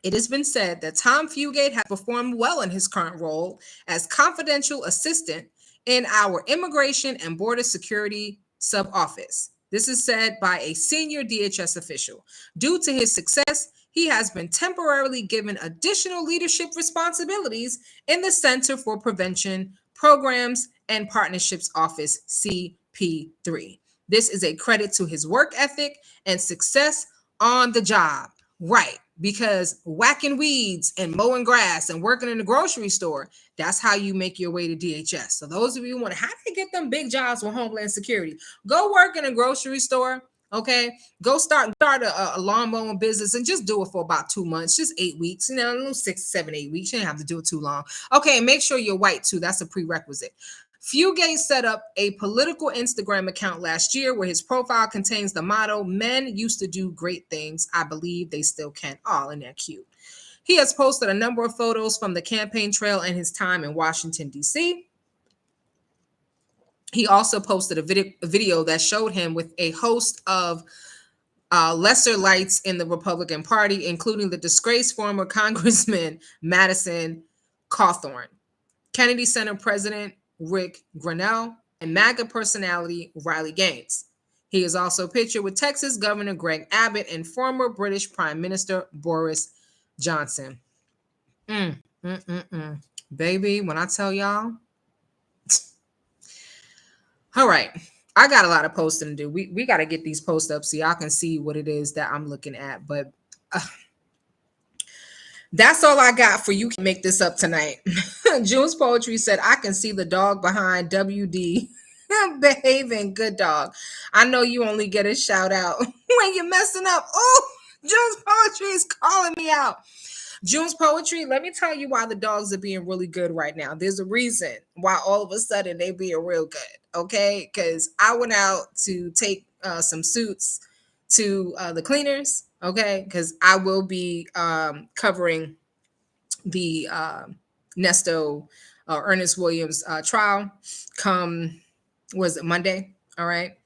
it has been said that Tom Fugate has performed well in his current role as confidential assistant in our Immigration and Border Security sub-office. This is said by a senior DHS official. Due to his success, he has been temporarily given additional leadership responsibilities in the Center for Prevention Programs and Partnerships Office, CP3. This is a credit to his work ethic and success on the job. Right. Because whacking weeds and mowing grass and working in the grocery store, that's how you make your way to DHS. So those of you who want to, how do they get them big jobs with Homeland Security? Go work in a grocery store. Okay. Go start a lawn mowing business and just do it for about 2 months, just 8 weeks, 6, 7, 8 weeks. You don't have to do it too long. Okay. And make sure you're white too. That's a prerequisite. Fugate set up a political Instagram account last year where his profile contains the motto, "Men used to do great things. I believe they still can." Oh, and they're cute. He has posted a number of photos from the campaign trail and his time in Washington, D.C. He also posted a video that showed him with a host of lesser lights in the Republican Party, including the disgraced former Congressman Madison Cawthorn, Kennedy Center President Rick Grenell, and MAGA personality Riley Gaines. He is also pictured with Texas Governor Greg Abbott and former British Prime Minister Boris Johnson. Baby, when I tell y'all. All right. I got a lot of posting to do. We got to get these posts up so y'all can see what it is that I'm looking at. But that's all I got for you. Can make this up tonight. June's Poetry said, "I can see the dog behind WD behaving. Good dog. I know you only get a shout out when you're messing up." Oh, June's Poetry is calling me out. June's poetry. Let me tell you why the dogs are being really good right now. There's a reason why all of a sudden they being real good. Okay, because I went out to take some suits to the cleaners. Okay, because I will be covering the Nesto Ernest Williams trial come was it Monday? All right.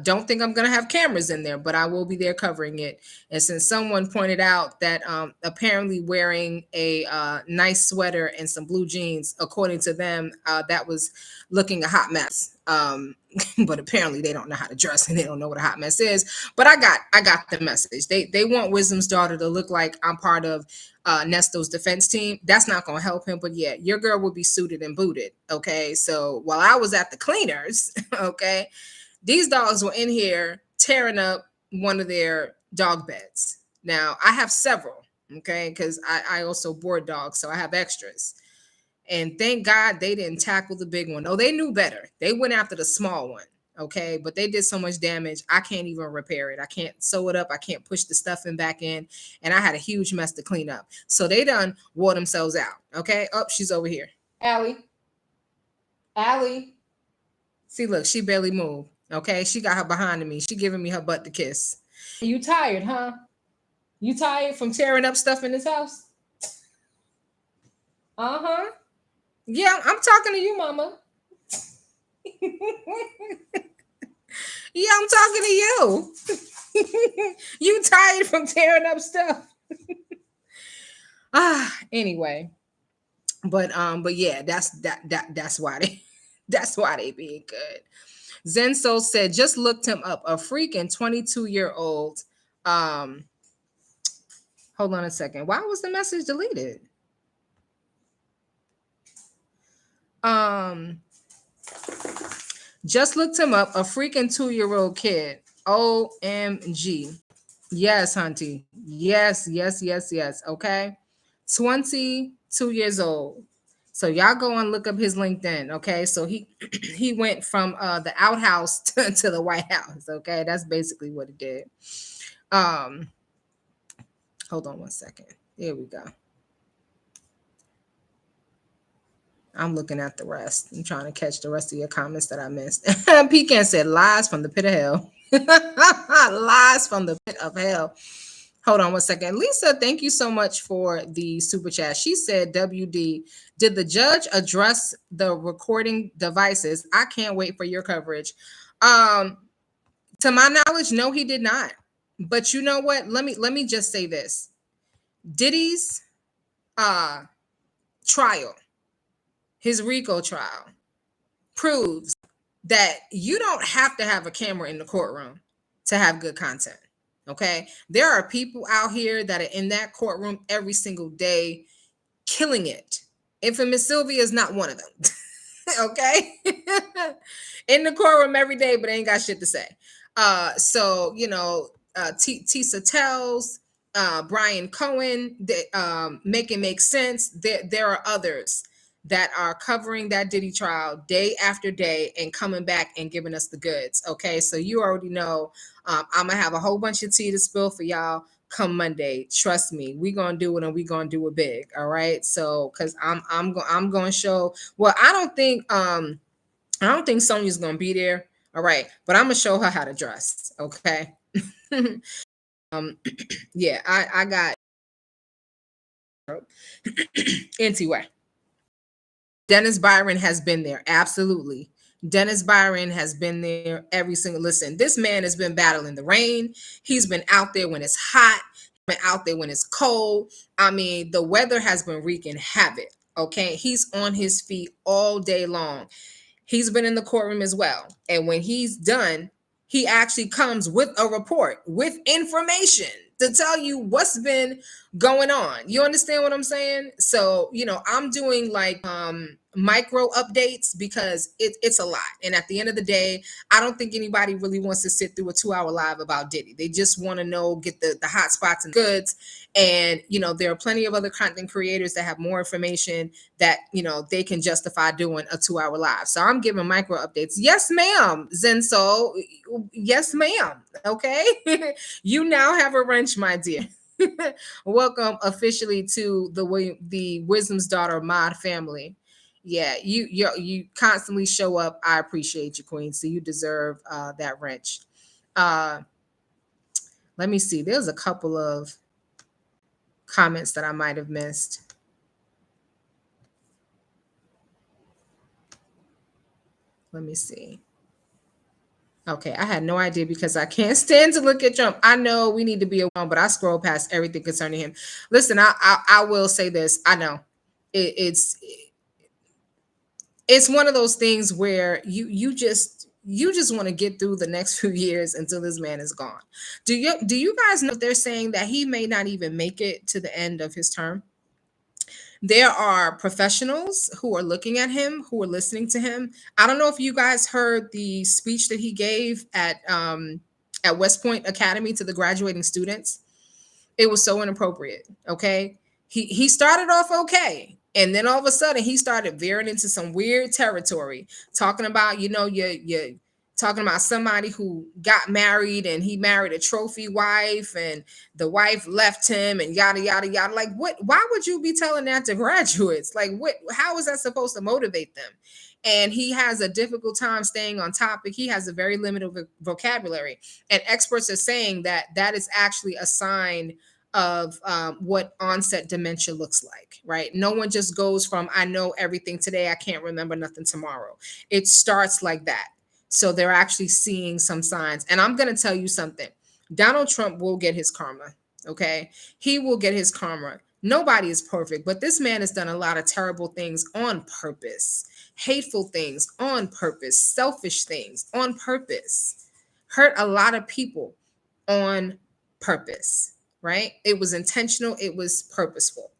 Don't think I'm going to have cameras in there, but I will be there covering it. And since someone pointed out that apparently wearing a nice sweater and some blue jeans, according to them, that was looking a hot mess. But apparently they don't know how to dress and they don't know what a hot mess is. But I got the message. They want Wisdom's daughter to look like I'm part of Nesto's defense team. That's not going to help him. But yeah, your girl will be suited and booted. Okay. So while I was at the cleaners, okay, these dogs were in here tearing up one of their dog beds. Now, I have several, okay, because I also board dogs, so I have extras. And thank God they didn't tackle the big one. Oh, they knew better. They went after the small one, okay, but they did so much damage, I can't even repair it. I can't sew it up. I can't push the stuffing back in, and I had a huge mess to clean up. So they done wore themselves out, okay? Oh, she's over here. Allie. Allie. See, look, she barely moved. Okay, she got her behind me. She giving me her butt to kiss. You tired, huh? You tired from tearing up stuff in this house? Uh-huh. Yeah, I'm talking to you, mama. Yeah, I'm talking to you. You tired from tearing up stuff. Anyway. But yeah, that's why they being good. Zenso said, just looked him up. A freaking 22-year-old. Hold on a second. Why was the message deleted? Just looked him up. A freaking 2-year-old kid. OMG. Yes, Hunty. Yes. Okay. 22 years old. So y'all go and look up his LinkedIn, okay? So he he went from the outhouse to the White House, okay? That's basically what he did. Hold on one second. Here we go. I'm looking at the rest. I'm trying to catch the rest of your comments that I missed. Pecan said, lies from the pit of hell. Lies from the pit of hell. Hold on one second. Lisa, thank you so much for the super chat. She said, WD, did the judge address the recording devices? I can't wait for your coverage. To my knowledge, no, he did not. But you know what? Let me just say this. Diddy's trial, his RICO trial, proves that you don't have to have a camera in the courtroom to have good content. Okay, there are people out here that are in that courtroom every single day killing it. Infamous Sylvia is not one of them. Okay, in the courtroom every day, but ain't got shit to say. So you know, Tisa Tells, Brian Cohen, Make It Make Sense. There are others that are covering that Diddy trial day after day and coming back and giving us the goods. Okay, so you already know I'm gonna have a whole bunch of tea to spill for y'all come Monday. Trust me, we gonna do it and we gonna do it big. All right, so because I'm gonna show. Well, I don't think Sonya's gonna be there. All right, but I'm gonna show her how to dress. Okay. Yeah, I got anyway. Dennis Byron has been there. Absolutely. Dennis Byron has been there every single listen. This man has been battling the rain. He's been out there when it's hot, been out there when it's cold. I mean, the weather has been wreaking havoc. Okay. He's on his feet all day long. He's been in the courtroom as well. And when he's done, he actually comes with a report, with information to tell you what's been going on. You understand what I'm saying? So, you know, I'm doing like micro updates because it's a lot. And at the end of the day, I don't think anybody really wants to sit through a 2-hour live about Diddy. They just want to know, get the hot spots and goods. And, you know, there are plenty of other content creators that have more information that, you know, they can justify doing a 2-hour live. So I'm giving micro updates. Yes, ma'am, Zenso. Yes, ma'am. Okay. You now have a wrench, my dear. Welcome officially to the Wisdom's Daughter Mod family. Yeah, you constantly show up. I appreciate you, Queen. So you deserve that wrench. Uh, let me see. There's a couple of comments that I might have missed. Let me see. Okay, I had no idea because I can't stand to look at Trump. I know we need to be around, but I scroll past everything concerning him. Listen, I will say this. I know it's one of those things where you just want to get through the next few years until this man is gone. Do you guys know they're saying that he may not even make it to the end of his term? There are professionals who are looking at him, who are listening to him. I don't know if you guys heard the speech that he gave at West Point Academy to the graduating students. It was so inappropriate. Okay. He started off okay. And then all of a sudden he started veering into some weird territory, talking about, you're talking about somebody who got married and he married a trophy wife and the wife left him and yada yada yada. Like, what? Why would you be telling that to graduates? Like, what? How is that supposed to motivate them? And he has a difficult time staying on topic. He has a very limited vocabulary, and experts are saying that that is actually a sign of what onset dementia looks like, right? No one just goes from I know everything today, I can't remember nothing tomorrow. It starts like that. So they're actually seeing some signs. And I'm going to tell you something. Donald Trump will get his karma. Okay. He will get his karma. Nobody is perfect, but this man has done a lot of terrible things on purpose, hateful things on purpose, selfish things on purpose, hurt a lot of people on purpose, right? It was intentional, it was purposeful.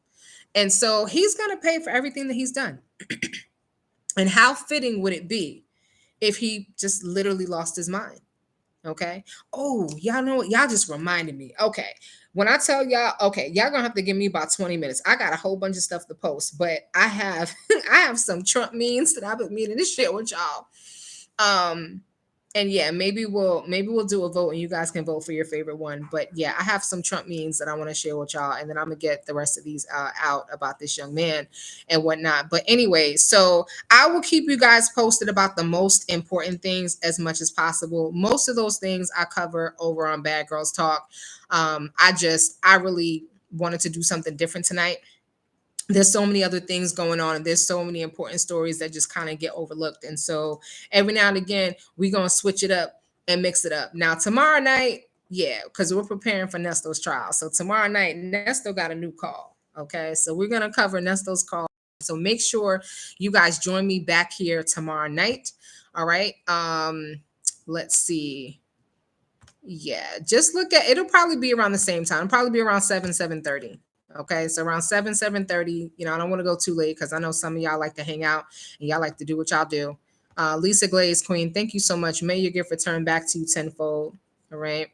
And so he's going to pay for everything that he's done. And how fitting would it be if he just literally lost his mind? Okay. Oh, y'all know what? Y'all just reminded me. Okay. When I tell y'all, okay, y'all gonna have to give me about 20 minutes. I got a whole bunch of stuff to post, but I have I have some Trump memes that I've been meaning to share with y'all. And yeah, maybe we'll do a vote and you guys can vote for your favorite one. But yeah, I have some Trump memes that I want to share with y'all, and then I'm gonna get the rest of these out about this young man and whatnot. But anyway, so I will keep you guys posted about the most important things as much as possible. Most of those things I cover over on Bad Girls Talk. I really wanted to do something different tonight. There's so many other things going on and there's so many important stories that just kind of get overlooked. And so every now and again, we're going to switch it up and mix it up. Now, tomorrow night, yeah, because we're preparing for Nesto's trial. So tomorrow night, Nesto got a new call. Okay. So we're going to cover Nesto's call. So make sure you guys join me back here tomorrow night. All right. Let's see. Yeah, just look at it'll probably be around the same time. It'll probably be around 7:30. Okay, so around 7:30. I don't want to go too late because I know some of y'all like to hang out and y'all like to do what y'all do. Lisa Glaze Queen, thank you so much. May your gift return back to you tenfold. All right.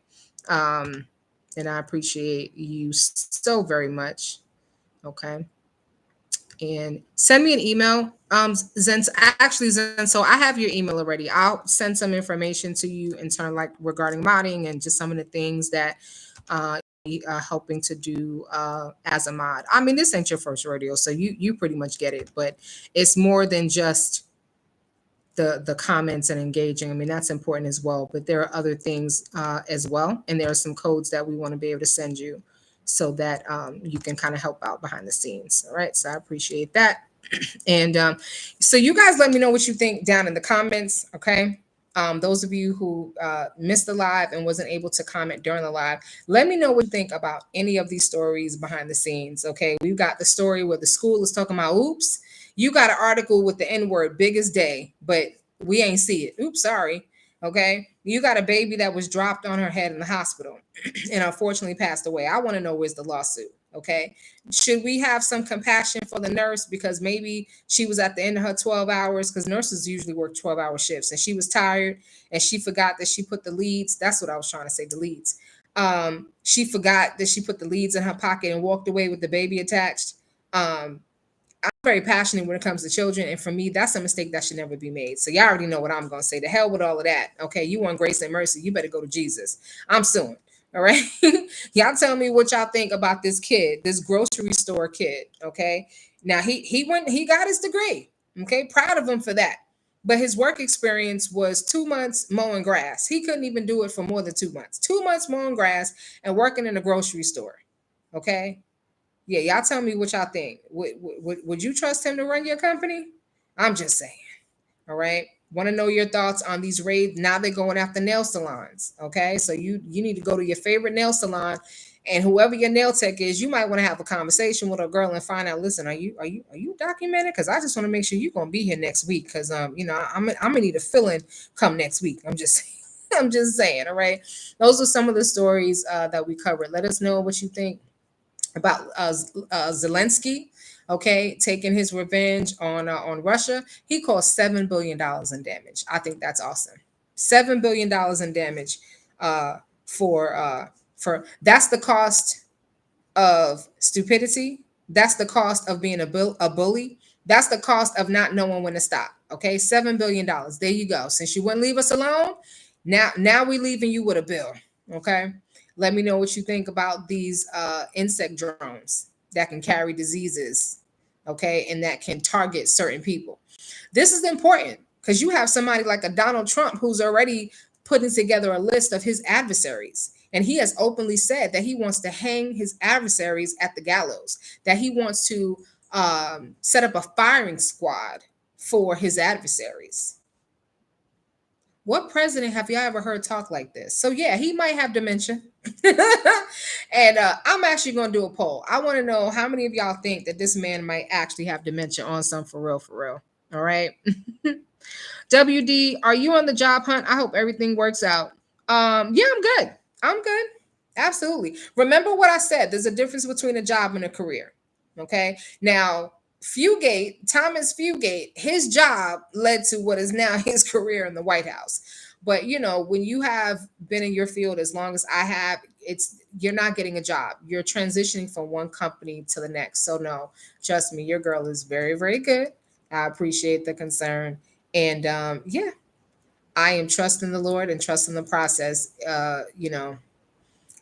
And I appreciate you so very much. Okay. And send me an email. Zen, actually, Zen, so I have your email already. I'll send some information to you in turn, like regarding modding and just some of the things that helping to do as a mod. I mean, this ain't your first rodeo, so you pretty much get it, but it's more than just the comments and engaging. I mean, that's important as well, but there are other things as well. And there are some codes that we want to be able to send you so that you can kind of help out behind the scenes. All right. So I appreciate that. And so you guys let me know what you think down in the comments. Okay. Those of you who missed the live and wasn't able to comment during the live, let me know what you think about any of these stories behind the scenes. Okay. We've got the story where the school is talking about, oops, you got an article with the N word, big as day, but we ain't see it. Oops, sorry. Okay. You got a baby that was dropped on her head in the hospital and unfortunately passed away. I want to know where's the lawsuit. Okay. Should we have some compassion for the nurse because maybe she was at the end of her 12 hours, because nurses usually work 12-hour shifts, and she was tired and she forgot that she put the leads. That's what I was trying to say, the leads. She forgot that she put the leads in her pocket and walked away with the baby attached. I'm very passionate when it comes to children. And for me, that's a mistake that should never be made. So y'all already know what I'm going to say. The hell with all of that. Okay. You want grace and mercy. You better go to Jesus. I'm suing. All right. Y'all tell me what y'all think about this kid, this grocery store kid. Okay. Now he got his degree. Okay. Proud of him for that. But his work experience was 2 months mowing grass. He couldn't even do it for more than 2 months. 2 months mowing grass and working in a grocery store. Okay. Yeah, y'all tell me what y'all think. Would you trust him to run your company? I'm just saying. All right. Want to know your thoughts on these raids? Now they're going after nail salons. Okay. So you need to go to your favorite nail salon, and whoever your nail tech is, you might want to have a conversation with a girl and find out, listen, are you documented? Because I just want to make sure you're gonna be here next week. Because I'm gonna need a fill-in come next week. I'm just I'm just saying. All right. Those are some of the stories that we covered. Let us know what you think about Zelensky, okay, taking his revenge on Russia. He caused $7 billion in damage. I think that's awesome. $7 billion in damage for that's the cost of stupidity. That's the cost of being a bully. That's the cost of not knowing when to stop. Okay, $7 billion. There you go. Since you wouldn't leave us alone, now we leaving you with a bill. Okay. Let me know what you think about these insect drones that can carry diseases, okay, and that can target certain people. This is important because you have somebody like a Donald Trump who's already putting together a list of his adversaries. And he has openly said that he wants to hang his adversaries at the gallows, that he wants to set up a firing squad for his adversaries. What president have you ever heard talk like this? So yeah, he might have dementia. And I'm actually going to do a poll. I want to know how many of y'all think that this man might actually have dementia on some for real, for real. All right. WD, are you on the job hunt? I hope everything works out. Yeah, I'm good. I'm good. Absolutely. Remember what I said. There's a difference between a job and a career. Okay. Now, Thomas Fugate, his job led to what is now his career in the White House. But when you have been in your field as long as I have, you're not getting a job. You're transitioning from one company to the next. So no, trust me, your girl is very, very good. I appreciate the concern. And yeah, I am trusting the Lord and trusting the process.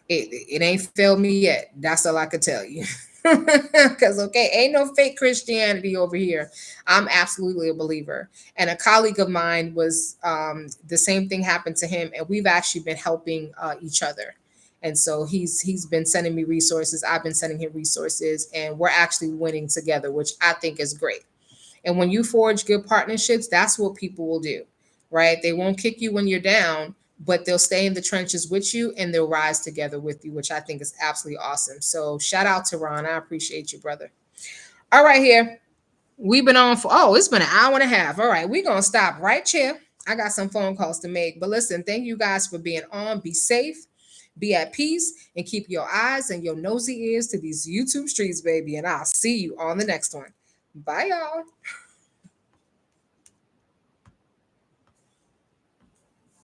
It ain't failed me yet. That's all I could tell you. Because okay, ain't no fake Christianity over here. I'm absolutely a believer. And a colleague of mine was the same thing happened to him, and we've actually been helping each other. And so he's been sending me resources. I've been sending him resources, and we're actually winning together, which I think is great. And when you forge good partnerships, that's what people will do, right? They won't kick you when you're down, but they'll stay in the trenches with you and they'll rise together with you, which I think is absolutely awesome. So shout out to Ron. I appreciate you, brother. All right, here. We've been on it's been an hour and a half. All right, we're going to stop right here. I got some phone calls to make. But listen, thank you guys for being on. Be safe, be at peace, and keep your eyes and your nosy ears to these YouTube streets, baby. And I'll see you on the next one. Bye, y'all.